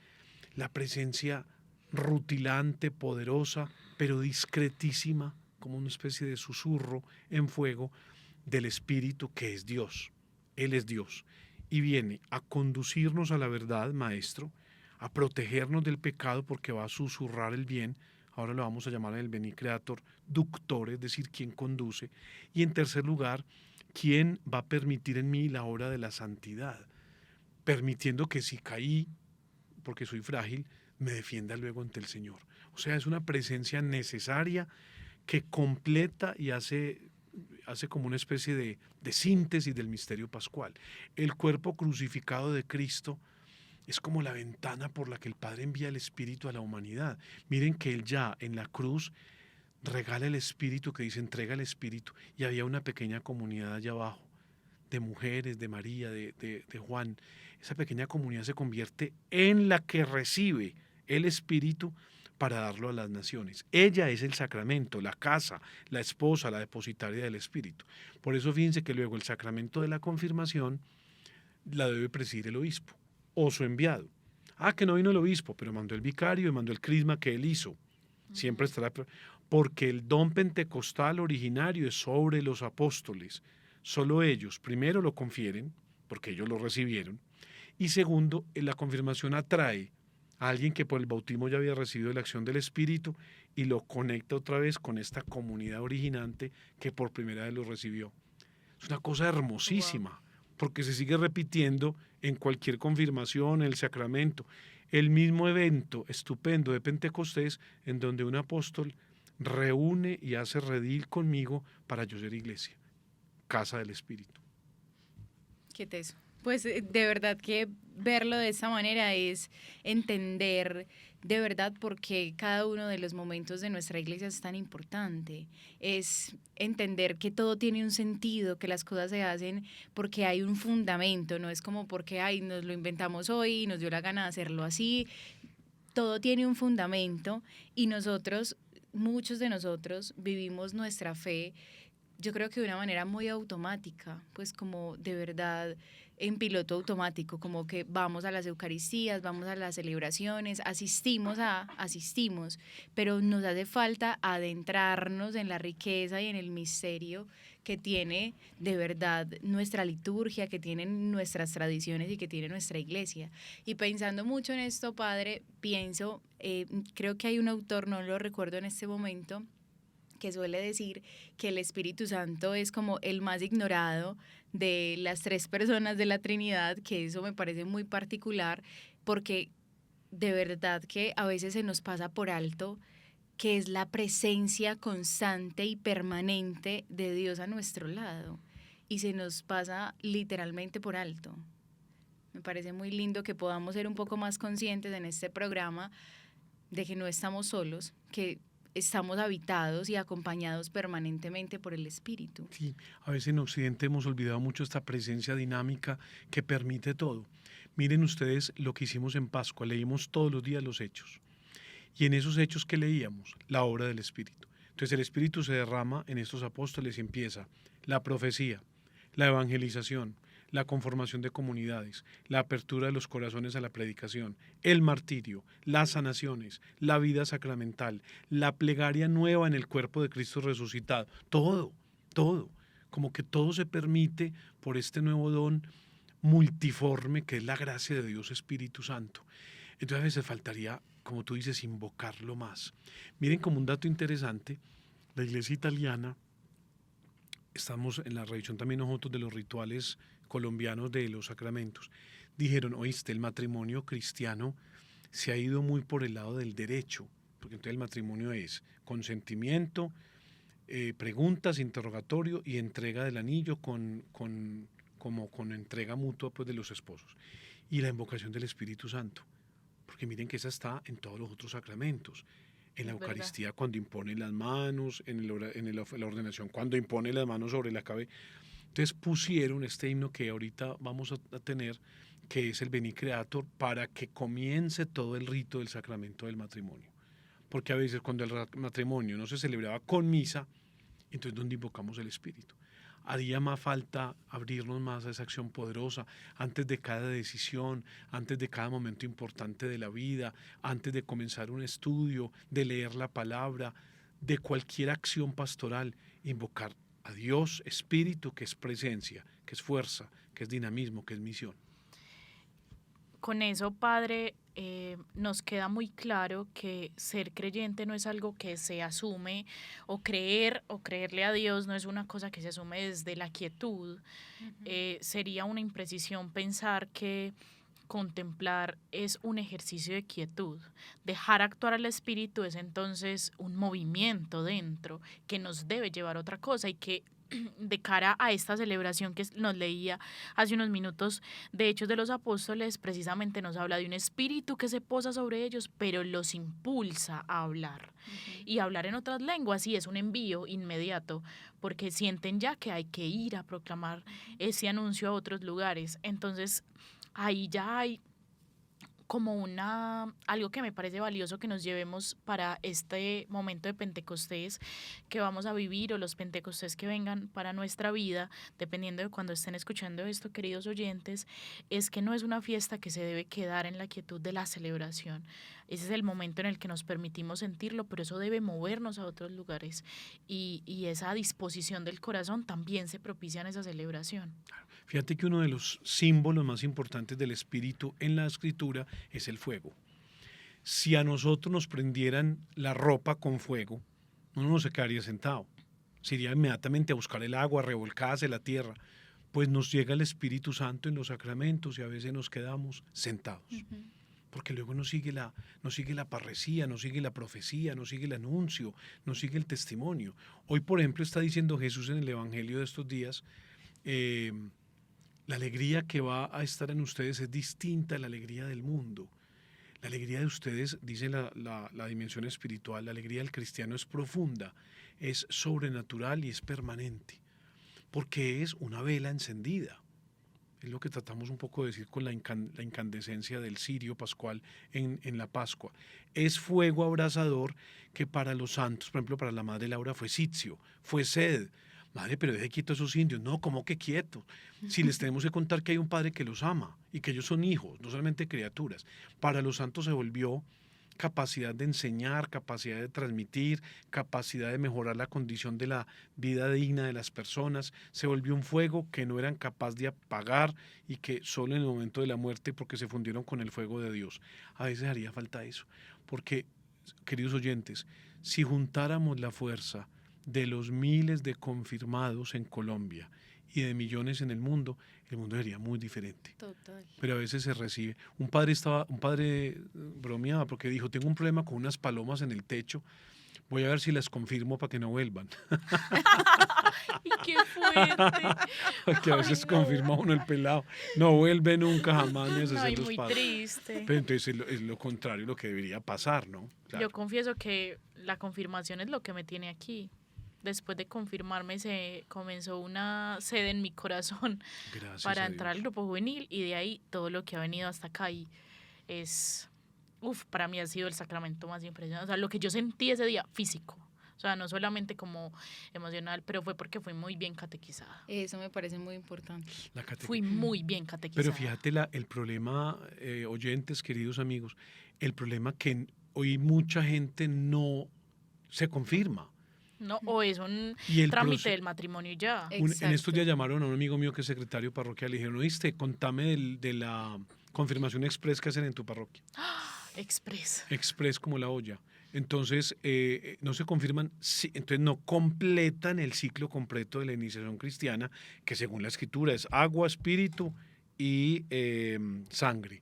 la presencia rutilante, poderosa, pero discretísima, como una especie de susurro en fuego del Espíritu que es Dios. Él es Dios y viene a conducirnos a la verdad, Maestro, a protegernos del pecado porque va a susurrar el bien. Ahora lo vamos a llamar el Beni Creator Ductor, es decir, quien conduce. Y en tercer lugar, quien va a permitir en mí la obra de la santidad, permitiendo que si caí, porque soy frágil, me defienda luego ante el Señor. O sea, es una presencia necesaria que completa y hace como una especie de síntesis del misterio pascual. El cuerpo crucificado de Cristo es como la ventana por la que el Padre envía el Espíritu a la humanidad. Miren que Él ya en la cruz regala el Espíritu, que dice entrega el Espíritu, y había una pequeña comunidad allá abajo, de mujeres, de María, de Juan. Esa pequeña comunidad se convierte en la que recibe el Espíritu para darlo a las naciones. Ella es el sacramento, la casa, la esposa, la depositaria del Espíritu. Por eso fíjense que luego el sacramento de la confirmación la debe presidir el obispo o su enviado. Que no vino el obispo, pero mandó el vicario y mandó el crisma que él hizo. Siempre estará, porque el don pentecostal originario es sobre los apóstoles. Solo ellos, primero, lo confieren, porque ellos lo recibieron, y segundo, la confirmación atrae a alguien que por el bautismo ya había recibido la acción del Espíritu y lo conecta otra vez con esta comunidad originante que por primera vez lo recibió. Es una cosa hermosísima, porque se sigue repitiendo en cualquier confirmación, el sacramento, el mismo evento estupendo de Pentecostés en donde un apóstol reúne y hace redil conmigo para yo ser iglesia, casa del Espíritu.
Qué teso. Pues de verdad que verlo de esa manera es entender de verdad por qué cada uno de los momentos de nuestra iglesia es tan importante. Es entender que todo tiene un sentido, que las cosas se hacen porque hay un fundamento, no es como porque nos lo inventamos hoy y nos dio la gana de hacerlo así. Todo tiene un fundamento y nosotros, muchos de nosotros, vivimos nuestra fe, yo creo que de una manera muy automática, pues como de verdad en piloto automático, como que vamos a las Eucaristías, vamos a las celebraciones, asistimos, pero nos hace falta adentrarnos en la riqueza y en el misterio que tiene de verdad nuestra liturgia, que tienen nuestras tradiciones y que tiene nuestra iglesia. Y pensando mucho en esto, Padre, pienso, creo que hay un autor, no lo recuerdo en este momento, que suele decir que el Espíritu Santo es como el más ignorado de las tres personas de la Trinidad, que eso me parece muy particular, porque de verdad que a veces se nos pasa por alto que es la presencia constante y permanente de Dios a nuestro lado, y se nos pasa literalmente por alto. Me parece muy lindo que podamos ser un poco más conscientes en este programa de que no estamos solos, que estamos habitados y acompañados permanentemente por el Espíritu.
Sí, a veces en Occidente hemos olvidado mucho esta presencia dinámica que permite todo. Miren ustedes lo que hicimos en Pascua, leímos todos los días los hechos. Y en esos hechos que leíamos, la obra del Espíritu. Entonces el Espíritu se derrama en estos apóstoles y empieza la profecía, la evangelización, la conformación de comunidades, la apertura de los corazones a la predicación, el martirio, las sanaciones, la vida sacramental, la plegaria nueva en el cuerpo de Cristo resucitado, todo, como que todo se permite por este nuevo don multiforme que es la gracia de Dios Espíritu Santo. Entonces a veces faltaría, como tú dices, invocarlo más. Miren, como un dato interesante, la iglesia italiana, estamos en la revisión también nosotros de los rituales colombianos de los sacramentos, dijeron, oíste, el matrimonio cristiano se ha ido muy por el lado del derecho, porque entonces el matrimonio es consentimiento, preguntas, interrogatorio y entrega del anillo con entrega mutua, pues, de los esposos, y la invocación del Espíritu Santo, porque miren que esa está en todos los otros sacramentos. En la Eucaristía, cuando impone las manos, en la ordenación, cuando impone las manos sobre la cabeza. Entonces pusieron este himno que ahorita vamos a tener, que es el Beni Creator, para que comience todo el rito del sacramento del matrimonio. Porque a veces cuando el matrimonio no se celebraba con misa, entonces ¿dónde invocamos el Espíritu? haría más falta abrirnos más a esa acción poderosa antes de cada decisión, antes de cada momento importante de la vida, antes de comenzar un estudio, de leer la palabra, de cualquier acción pastoral, invocar a Dios, Espíritu, que es presencia, que es fuerza, que es dinamismo, que es misión.
Con eso, Padre, nos queda muy claro que ser creyente no es algo que se asume, o creerle a Dios no es una cosa que se asume desde la quietud. Sería una imprecisión pensar que contemplar es un ejercicio de quietud. Dejar actuar al espíritu es entonces un movimiento dentro que nos debe llevar a otra cosa, y que de cara a esta celebración que nos leía hace unos minutos de Hechos de los Apóstoles, precisamente nos habla de un espíritu que se posa sobre ellos, pero los impulsa a hablar. Y hablar en otras lenguas, y es un envío inmediato, porque sienten ya que hay que ir a proclamar ese anuncio a otros lugares. Entonces, ahí ya hay como algo que me parece valioso que nos llevemos para este momento de Pentecostés que vamos a vivir, o los Pentecostés que vengan para nuestra vida, dependiendo de cuando estén escuchando esto, queridos oyentes, es que no es una fiesta que se debe quedar en la quietud de la celebración. Ese es el momento en el que nos permitimos sentirlo, pero eso debe movernos a otros lugares, y esa disposición del corazón también se propicia en esa celebración.
Fíjate que uno de los símbolos más importantes del Espíritu en la Escritura es el fuego. Si a nosotros nos prendieran la ropa con fuego, uno no se quedaría sentado. Se iría inmediatamente a buscar el agua, a revolcarse la tierra. Pues nos llega el Espíritu Santo en los sacramentos y a veces nos quedamos sentados. Porque luego nos sigue la parresía, nos sigue la profecía, nos sigue el anuncio, nos sigue el testimonio. Hoy, por ejemplo, está diciendo Jesús en el Evangelio de estos días, la alegría que va a estar en ustedes es distinta a la alegría del mundo. La alegría de ustedes, dice la dimensión espiritual, la alegría del cristiano es profunda, es sobrenatural y es permanente, porque es una vela encendida. Es lo que tratamos un poco de decir con la incandescencia del cirio pascual en la Pascua. Es fuego abrasador que para los santos, por ejemplo, para la madre Laura fue sitio, fue sed. Madre, pero deje quieto a esos indios. No, ¿cómo que quieto? Si les tenemos que contar que hay un padre que los ama y que ellos son hijos, no solamente criaturas. Para los santos se volvió capacidad de enseñar, capacidad de transmitir, capacidad de mejorar la condición de la vida digna de las personas. Se volvió un fuego que no eran capaces de apagar y que solo en el momento de la muerte, porque se fundieron con el fuego de Dios. A veces haría falta eso, porque, queridos oyentes, si juntáramos la fuerza de los miles de confirmados en Colombia y de millones en el mundo sería muy diferente.
Total.
Pero a veces se recibe. Un padre bromeaba porque dijo, tengo un problema con unas palomas en el techo, voy a ver si las confirmo para que no vuelvan.
¡Y qué fuerte!
Porque a veces confirma uno el pelado, no vuelve nunca jamás ni a hacer los
muy
padres.
triste.
Pero entonces es lo contrario, lo que debería pasar, ¿no? Claro.
Yo confieso que la confirmación es lo que me tiene aquí. Después de confirmarme se comenzó una sed en mi corazón para entrar al grupo juvenil, y de ahí todo lo que ha venido hasta acá, y para mí ha sido el sacramento más impresionante. O sea, lo que yo sentí ese día, físico. O sea, no solamente como emocional, pero fue porque fui muy bien catequizada.
Eso me parece muy importante.
Fui muy bien catequizada.
Pero fíjate el problema, oyentes, queridos amigos, el problema que hoy mucha gente no se confirma.
No, o es un trámite del matrimonio y ya.
En estos días llamaron a un amigo mío que es secretario parroquial y le dijeron, ¿oíste? Contame de la confirmación express que hacen en tu parroquia.
Express.
Express como la olla. Entonces, no se confirman, entonces no completan el ciclo completo de la iniciación cristiana, que según la Escritura es agua, espíritu y sangre.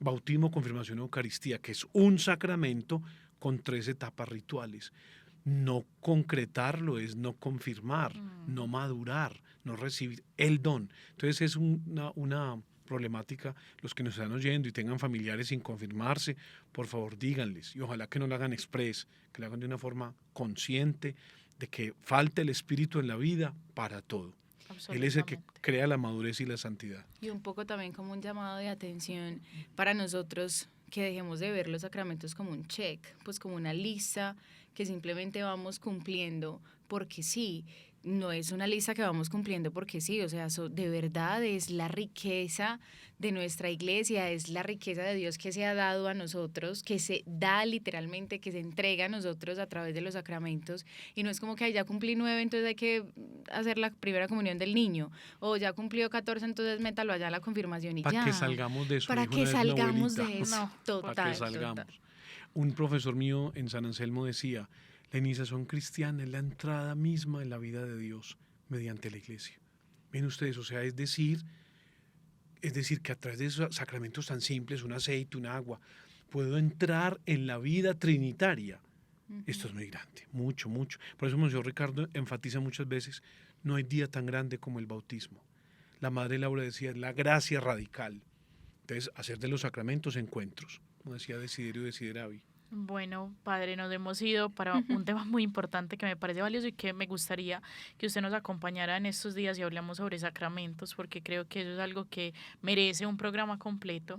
Bautismo, confirmación, Eucaristía, que es un sacramento con 3 etapas rituales. No concretarlo es no confirmar, no madurar, no recibir el don. Entonces es una problemática. Los que nos están oyendo y tengan familiares sin confirmarse, por favor díganles, y ojalá que no lo hagan express, que lo hagan de una forma consciente de que falta el Espíritu en la vida para todo. Él es el que crea la madurez y la santidad.
Y un poco también como un llamado de atención para nosotros, que dejemos de ver los sacramentos como un check, pues como una lista que simplemente vamos cumpliendo porque sí. no es una lista que vamos cumpliendo porque sí, o sea, de verdad es la riqueza de nuestra iglesia, es la riqueza de Dios que se ha dado a nosotros, que se da literalmente, que se entrega a nosotros a través de los sacramentos, y no es como que "Ay, ya cumplí 9, entonces hay que hacer la primera comunión del niño", o ya cumplió 14, entonces métalo allá a la confirmación y
Para
ya.
que salgamos de eso,
Para
dijo
que
una vez mi
salgamos
abuelita.
de eso.
No,
Total,
Para que salgamos. Un profesor mío en San Anselmo decía, la iniciación cristiana es la entrada misma en la vida de Dios mediante la iglesia. Ven ustedes, o sea, es decir que a través de esos sacramentos tan simples, un aceite, un agua, puedo entrar en la vida trinitaria. Esto es muy grande, mucho, mucho. Por eso Monseñor Ricardo enfatiza muchas veces, no hay día tan grande como el bautismo. La Madre Laura decía, es la gracia radical. Entonces, hacer de los sacramentos encuentros, como decía Desiderio Desideravi.
Bueno, padre, nos hemos ido para un tema muy importante que me parece valioso y que me gustaría que usted nos acompañara en estos días y hablamos sobre sacramentos, porque creo que eso es algo que merece un programa completo.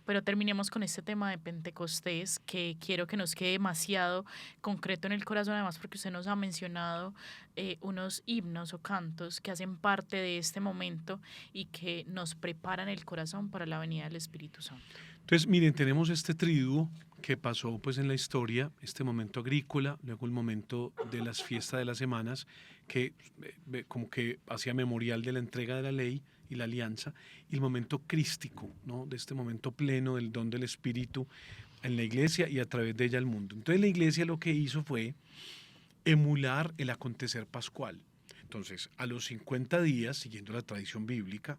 Pero terminemos con este tema de Pentecostés, que quiero que nos quede demasiado concreto en el corazón, además porque usted nos ha mencionado unos himnos o cantos que hacen parte de este momento y que nos preparan el corazón para la venida del Espíritu Santo.
Entonces, miren, tenemos este triduo que pasó pues en la historia, este momento agrícola, luego el momento de las fiestas de las semanas, que como que hacía memorial de la entrega de la ley y la alianza, y el momento crístico, ¿no? De este momento pleno del don del Espíritu en la iglesia y a través de ella al mundo. Entonces la iglesia lo que hizo fue emular el acontecer pascual. Entonces, a los 50 días, siguiendo la tradición bíblica,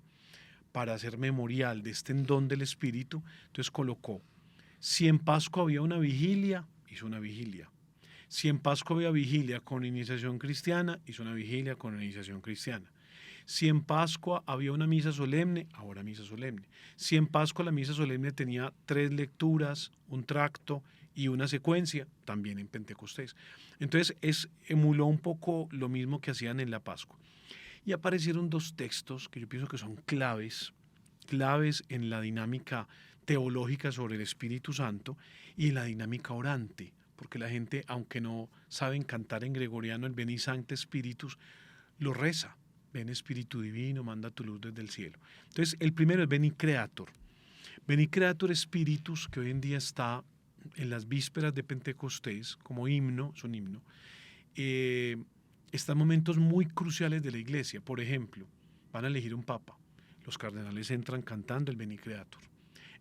para hacer memorial de este don del Espíritu, entonces colocó, si en Pascua había una vigilia, hizo una vigilia. Si en Pascua había vigilia con iniciación cristiana, hizo una vigilia con iniciación cristiana. Si en Pascua había una misa solemne, ahora misa solemne. Si en Pascua la misa solemne tenía 3 lecturas, un tracto y una secuencia, también en Pentecostés. Entonces emuló un poco lo mismo que hacían en la Pascua. Y aparecieron 2 textos que yo pienso que son claves en la dinámica teológica sobre el Espíritu Santo y en la dinámica orante, porque la gente, aunque no saben cantar en gregoriano el Veni Sancte Spiritus, lo reza. Ven Espíritu Divino, manda tu luz desde el cielo. Entonces, el primero es Veni Creator. Veni Creator Spiritus, que hoy en día está en las vísperas de Pentecostés como himno, es un himno, están momentos muy cruciales de la iglesia. Por ejemplo, van a elegir un papa. Los cardenales entran cantando el Veni Creator.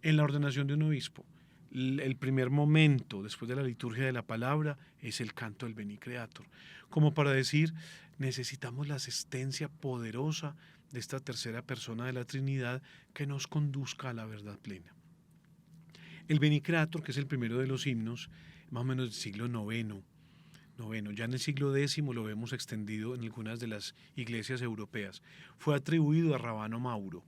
En la ordenación de un obispo, el primer momento después de la liturgia de la palabra es el canto del Veni Creator, como para decir, necesitamos la asistencia poderosa de esta tercera persona de la Trinidad que nos conduzca a la verdad plena. El Veni Creator, que es el primero de los himnos, más o menos del siglo IX, ya en el siglo X lo vemos extendido en algunas de las iglesias europeas. Fue atribuido a Rabano Mauro,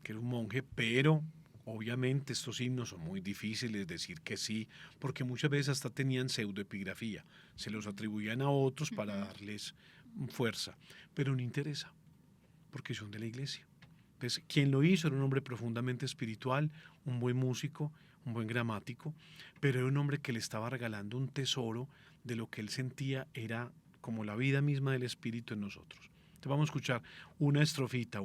que era un monje, pero obviamente estos himnos son muy difíciles decir que sí, porque muchas veces hasta tenían pseudoepigrafía, se los atribuían a otros para darles fuerza, pero no interesa, porque son de la iglesia. Entonces, quien lo hizo era un hombre profundamente espiritual, un buen músico, un buen gramático, pero era un hombre que le estaba regalando un tesoro de lo que él sentía era como la vida misma del Espíritu en nosotros. Entonces vamos a escuchar una estrofita,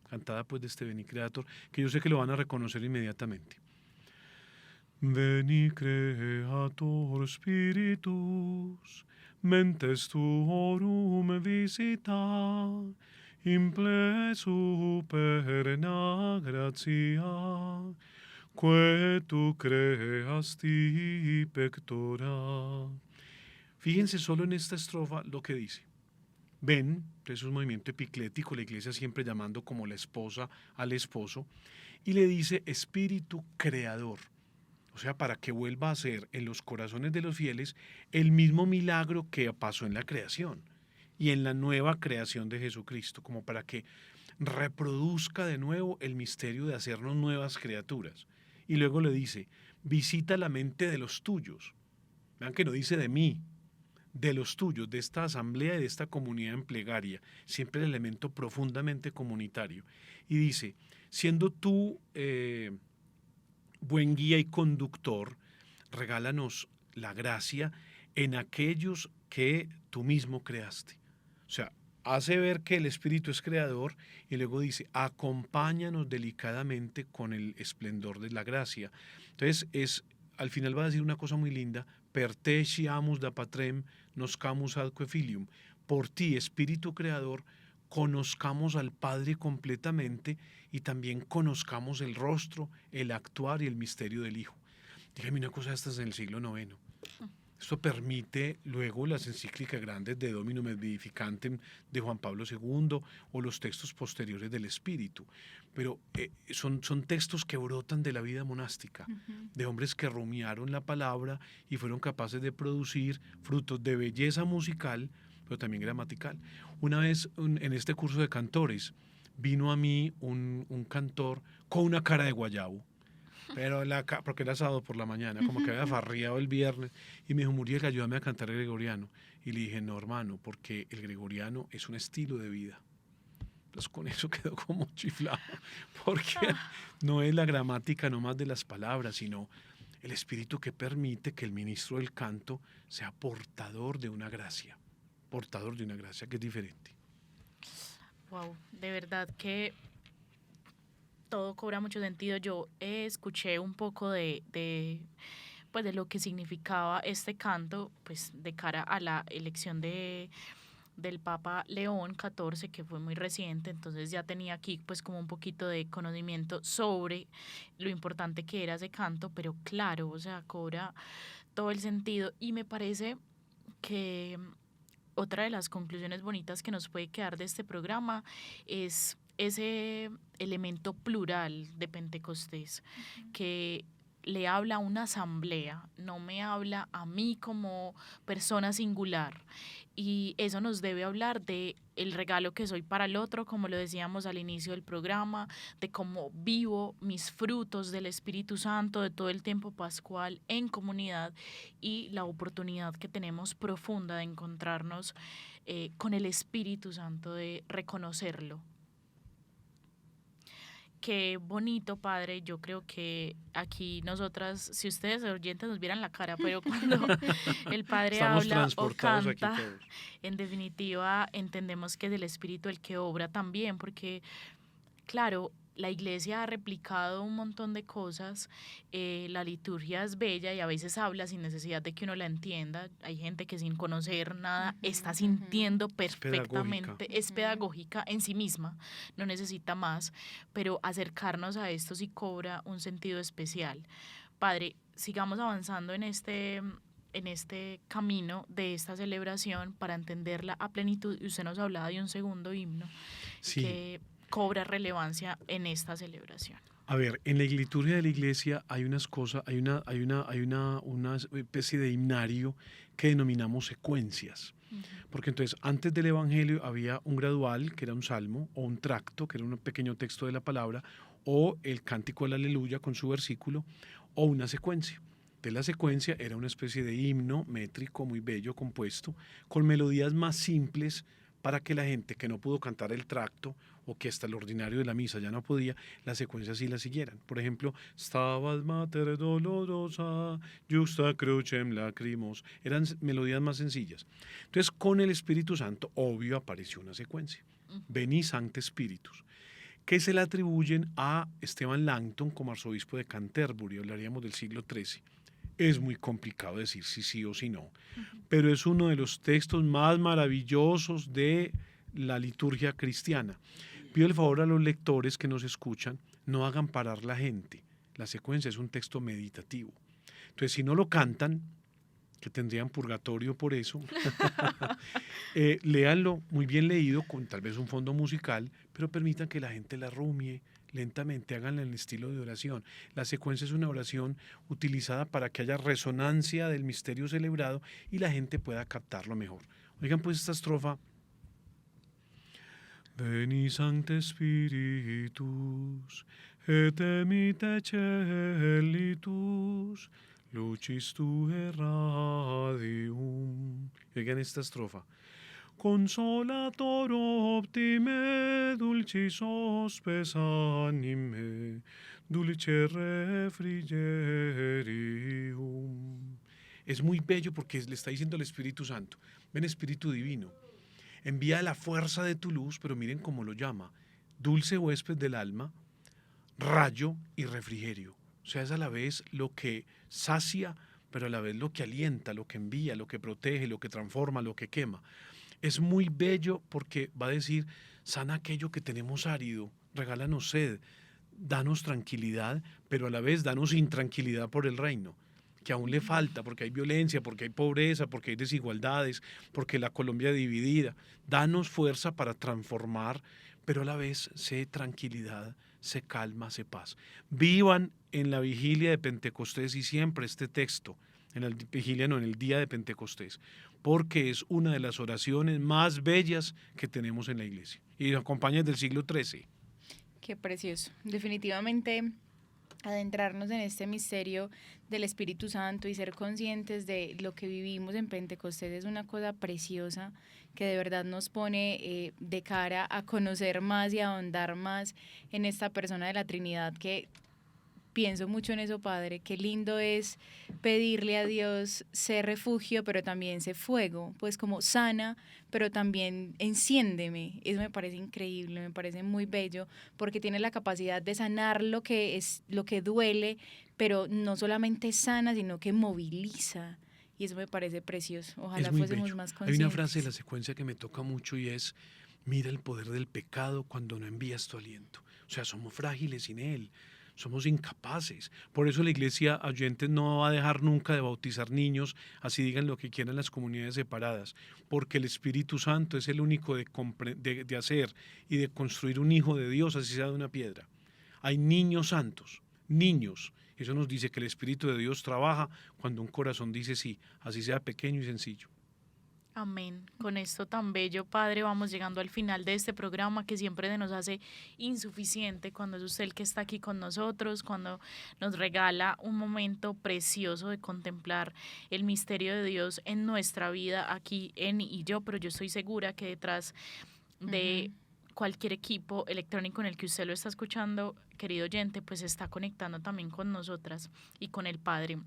cantada pues de este Veni Creator, que yo sé que lo van a reconocer inmediatamente. Veni Creator Spiritus, mentes tuorum visita, imple superna gratia, que tu creasti pectora. Fíjense solo en esta estrofa lo que dice. Ven, es un movimiento epiclético, la iglesia siempre llamando como la esposa al esposo, y le dice espíritu creador, o sea, para que vuelva a ser en los corazones de los fieles el mismo milagro que pasó en la creación y en la nueva creación de Jesucristo, como para que reproduzca de nuevo el misterio de hacernos nuevas criaturas. Y luego le dice, visita la mente de los tuyos. Vean que no dice de mí, de los tuyos, de esta asamblea y de esta comunidad en plegaria, siempre el elemento profundamente comunitario. Y dice, siendo tú buen guía y conductor, regálanos la gracia en aquellos que tú mismo creaste. O sea, hace ver que el Espíritu es creador y luego dice, acompáñanos delicadamente con el esplendor de la gracia. Entonces, al final va a decir una cosa muy linda, per te sciamus da patrem noscamus adque filium. Por ti, Espíritu Creador, conozcamos al Padre completamente y también conozcamos el rostro, el actuar y el misterio del Hijo. Dígame una cosa, esta es en el siglo IX. Esto permite luego las encíclicas grandes de Dominum et Vivificantem de Juan Pablo II o los textos posteriores del Espíritu. Pero son textos que brotan de la vida monástica, de hombres que rumiaron la palabra y fueron capaces de producir frutos de belleza musical, pero también gramatical. Una vez en este curso de cantores vino a mí un cantor con una cara de guayabo, pero porque era sábado por la mañana, como que había farreado el viernes, y me dijo, Muriel, ayúdame a cantar el gregoriano. Y le dije, no, hermano, porque el gregoriano es un estilo de vida. Entonces con eso quedó como chiflado, porque no es la gramática nomás de las palabras, sino el espíritu que permite que el ministro del canto sea portador de una gracia que es diferente.
Wow, de verdad que todo cobra mucho sentido. Yo escuché un poco pues de lo que significaba este canto, pues de cara a la elección del Papa León XIV, que fue muy reciente, entonces ya tenía aquí pues como un poquito de conocimiento sobre lo importante que era ese canto, pero claro, o sea, cobra todo el sentido y me parece que otra de las conclusiones bonitas que nos puede quedar de este programa es ese elemento plural de Pentecostés, que le habla a una asamblea, no me habla a mí como persona singular. Y eso nos debe hablar de el regalo que soy para el otro, como lo decíamos al inicio del programa, de cómo vivo mis frutos del Espíritu Santo, de todo el tiempo pascual en comunidad y la oportunidad que tenemos profunda de encontrarnos con el Espíritu Santo, de reconocerlo. Qué bonito, padre. Yo creo que aquí nosotras, si ustedes oyentes nos vieran la cara, pero cuando el padre
Estamos
habla o
transportados aquí
canta,
todos.
en definitiva entendemos que es el Espíritu el que obra también, porque claro, la iglesia ha replicado un montón de cosas, la liturgia es bella y a veces habla sin necesidad de que uno la entienda. Hay gente que sin conocer nada está sintiendo perfectamente, es pedagógica en sí misma, no necesita más, pero acercarnos a esto sí cobra un sentido especial. Padre, sigamos avanzando en este camino de esta celebración para entenderla a plenitud. Y usted nos hablaba de un segundo himno que cobra relevancia en esta celebración.
A ver, en la liturgia de la iglesia hay unas cosas, hay una especie de himnario que denominamos secuencias. Porque entonces antes del Evangelio había un gradual, que era un salmo, o un tracto, que era un pequeño texto de la palabra, o el cántico del aleluya con su versículo, o una secuencia. De la secuencia era una especie de himno métrico muy bello, compuesto, con melodías más simples para que la gente que no pudo cantar el tracto o que hasta el ordinario de la misa ya no podía, la secuencia sí la siguieran. Por ejemplo, Stabat Mater dolorosa, justa crucem lacrimos. Eran melodías más sencillas. Entonces, con el Espíritu Santo, obvio, apareció una secuencia. Veni Sancte Spiritus, que se le atribuyen a Esteban Langton como arzobispo de Canterbury, hablaríamos del siglo XIII. Es muy complicado decir si sí o si no, pero es uno de los textos más maravillosos de la liturgia cristiana. Pido el favor a los lectores que nos escuchan, no hagan parar la gente. La secuencia es un texto meditativo. Entonces, si no lo cantan, que tendrían purgatorio por eso, léanlo muy bien leído, con tal vez un fondo musical, pero permitan que la gente la rumie lentamente, háganla en el estilo de oración. La secuencia es una oración utilizada para que haya resonancia del misterio celebrado y la gente pueda captarlo mejor. Oigan pues esta estrofa. Veni Sancte Spiritus, et emite celitus, lucis tue radium. Oigan esta estrofa. Consolator optime, dulcis hospes anime, dulce refrigerium. Es muy bello porque le está diciendo al Espíritu Santo, ven Espíritu Divino. envía la fuerza de tu luz, pero miren cómo lo llama, dulce huésped del alma, rayo y refrigerio. O sea, es a la vez lo que sacia, pero a la vez lo que alienta, lo que envía, lo que protege, lo que transforma, lo que quema. Es muy bello porque va a decir, sana aquello que tenemos árido, regálanos sed, danos tranquilidad, pero a la vez danos intranquilidad por el reino, que aún le falta, porque hay violencia, porque hay pobreza, porque hay desigualdades, porque la Colombia es dividida. Danos fuerza para transformar, pero a la vez sé tranquilidad, sé calma, sé paz. Vivan en la vigilia de Pentecostés y siempre este texto, en la vigilia no, en el día de Pentecostés, porque es una de las oraciones más bellas que tenemos en la iglesia. Y nos acompaña desde el siglo XIII.
Qué precioso. Definitivamente adentrarnos en este misterio del Espíritu Santo y ser conscientes de lo que vivimos en Pentecostés es una cosa preciosa que de verdad nos pone de cara a conocer más y a ahondar más en esta persona de la Trinidad que pienso mucho en eso, Padre. Qué lindo es pedirle a Dios ser refugio, pero también ser fuego, pues como sana, pero también enciéndeme. Eso me parece increíble, me parece muy bello, porque tiene la capacidad de sanar lo que duele, pero no solamente sana, sino que moviliza. Y eso me parece precioso. Ojalá fuésemos
bello.
más conscientes.
Hay una frase de la secuencia que me toca mucho y es, mira el poder del pecado cuando no envías tu aliento. O sea, somos frágiles sin él. Somos incapaces. Por eso la iglesia, oyentes, no va a dejar nunca de bautizar niños, así digan lo que quieran las comunidades separadas, porque el Espíritu Santo es el único de hacer y de construir un hijo de Dios, así sea de una piedra. Hay niños santos, niños. Eso nos dice que el Espíritu de Dios trabaja cuando un corazón dice sí, así sea pequeño y sencillo.
Amén. Con esto tan bello, Padre, vamos llegando al final de este programa que siempre se nos hace insuficiente cuando es usted el que está aquí con nosotros, cuando nos regala un momento precioso de contemplar el misterio de Dios en nuestra vida aquí en y yo, pero yo estoy segura que detrás de cualquier equipo electrónico en el que usted lo está escuchando, querido oyente, pues se está conectando también con nosotras y con el Padre.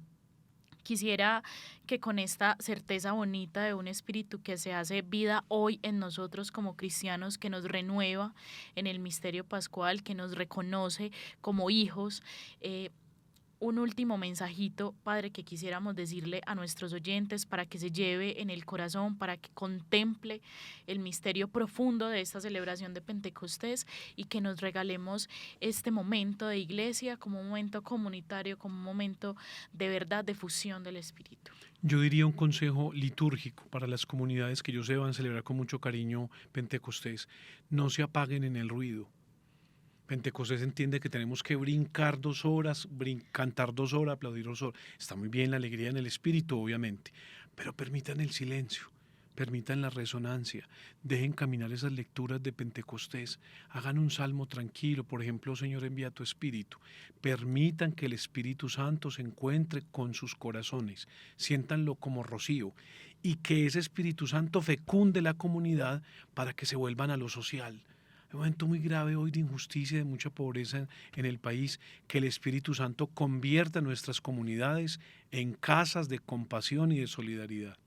Quisiera que con esta certeza bonita de un espíritu que se hace vida hoy en nosotros como cristianos, que nos renueva en el misterio pascual, que nos reconoce como hijos, un último mensajito, Padre, que quisiéramos decirle a nuestros oyentes para que se lleve en el corazón, para que contemple el misterio profundo de esta celebración de Pentecostés y que nos regalemos este momento de iglesia como un momento comunitario, como un momento de verdad de fusión del Espíritu.
Yo diría un consejo litúrgico para las comunidades que yo sé van a celebrar con mucho cariño Pentecostés. No se apaguen en el ruido. Pentecostés entiende que tenemos que brincar 2 horas, cantar 2 horas, aplaudir 2 horas. Está muy bien la alegría en el espíritu, obviamente, pero permitan el silencio, permitan la resonancia, dejen caminar esas lecturas de Pentecostés, hagan un salmo tranquilo, por ejemplo, Señor, envía tu espíritu. Permitan que el Espíritu Santo se encuentre con sus corazones, siéntanlo como rocío y que ese Espíritu Santo fecunde la comunidad para que se vuelvan a lo social. Un momento muy grave hoy de injusticia, de mucha pobreza en el país, que el Espíritu Santo convierta nuestras comunidades en casas de compasión y de solidaridad.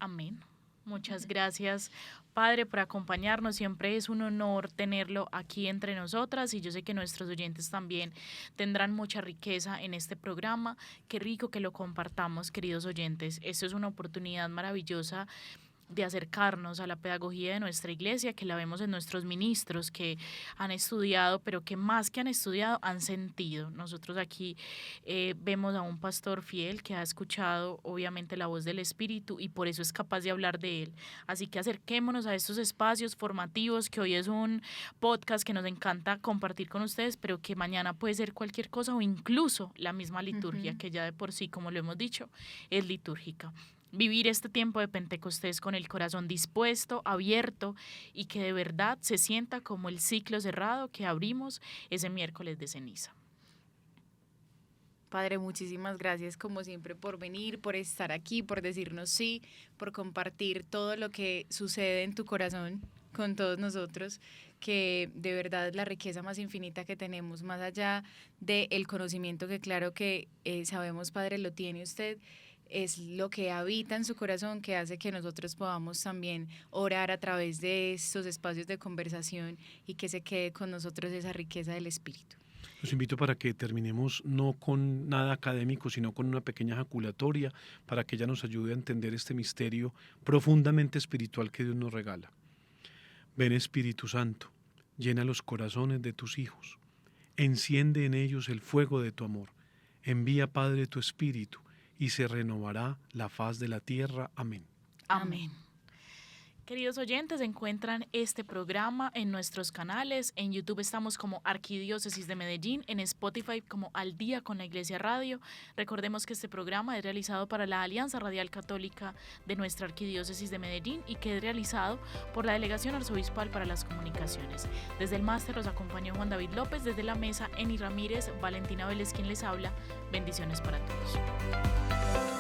Amén. Muchas gracias, Padre, por acompañarnos. Siempre es un honor tenerlo aquí entre nosotras y yo sé que nuestros oyentes también tendrán mucha riqueza en este programa. Qué rico que lo compartamos, queridos oyentes. Esto es una oportunidad maravillosa de acercarnos a la pedagogía de nuestra iglesia, que la vemos en nuestros ministros que han estudiado, pero que más que han estudiado, han sentido. Nosotros aquí vemos a un pastor fiel que ha escuchado obviamente la voz del Espíritu y por eso es capaz de hablar de él. Así que acerquémonos a estos espacios formativos, que hoy es un podcast que nos encanta compartir con ustedes, pero que mañana puede ser cualquier cosa o incluso la misma liturgia, que ya de por sí, como lo hemos dicho, es litúrgica. Vivir este tiempo de Pentecostés con el corazón dispuesto, abierto y que de verdad se sienta como el ciclo cerrado que abrimos ese miércoles de ceniza.
Padre, muchísimas gracias como siempre por venir, por estar aquí, por decirnos sí, por compartir todo lo que sucede en tu corazón con todos nosotros, que de verdad es la riqueza más infinita que tenemos, más allá del conocimiento que claro que sabemos, Padre, lo tiene usted. es lo que habita en su corazón que hace que nosotros podamos también orar a través de estos espacios de conversación y que se quede con nosotros esa riqueza del Espíritu.
Los invito para que terminemos no con nada académico, sino con una pequeña ejaculatoria para que ella nos ayude a entender este misterio profundamente espiritual que Dios nos regala. Ven Espíritu Santo, llena los corazones de tus hijos, enciende en ellos el fuego de tu amor, envía Padre tu Espíritu y se renovará la faz de la tierra. Amén.
Amén. Queridos oyentes, encuentran este programa en nuestros canales. En YouTube estamos como Arquidiócesis de Medellín, en Spotify como Al Día con la Iglesia Radio. Recordemos que este programa es realizado para la Alianza Radial Católica de nuestra Arquidiócesis de Medellín y que es realizado por la Delegación Arzobispal para las Comunicaciones. Desde el máster los acompañó Juan David López, desde la mesa Eni Ramírez, Valentina Vélez quien les habla. Bendiciones para todos.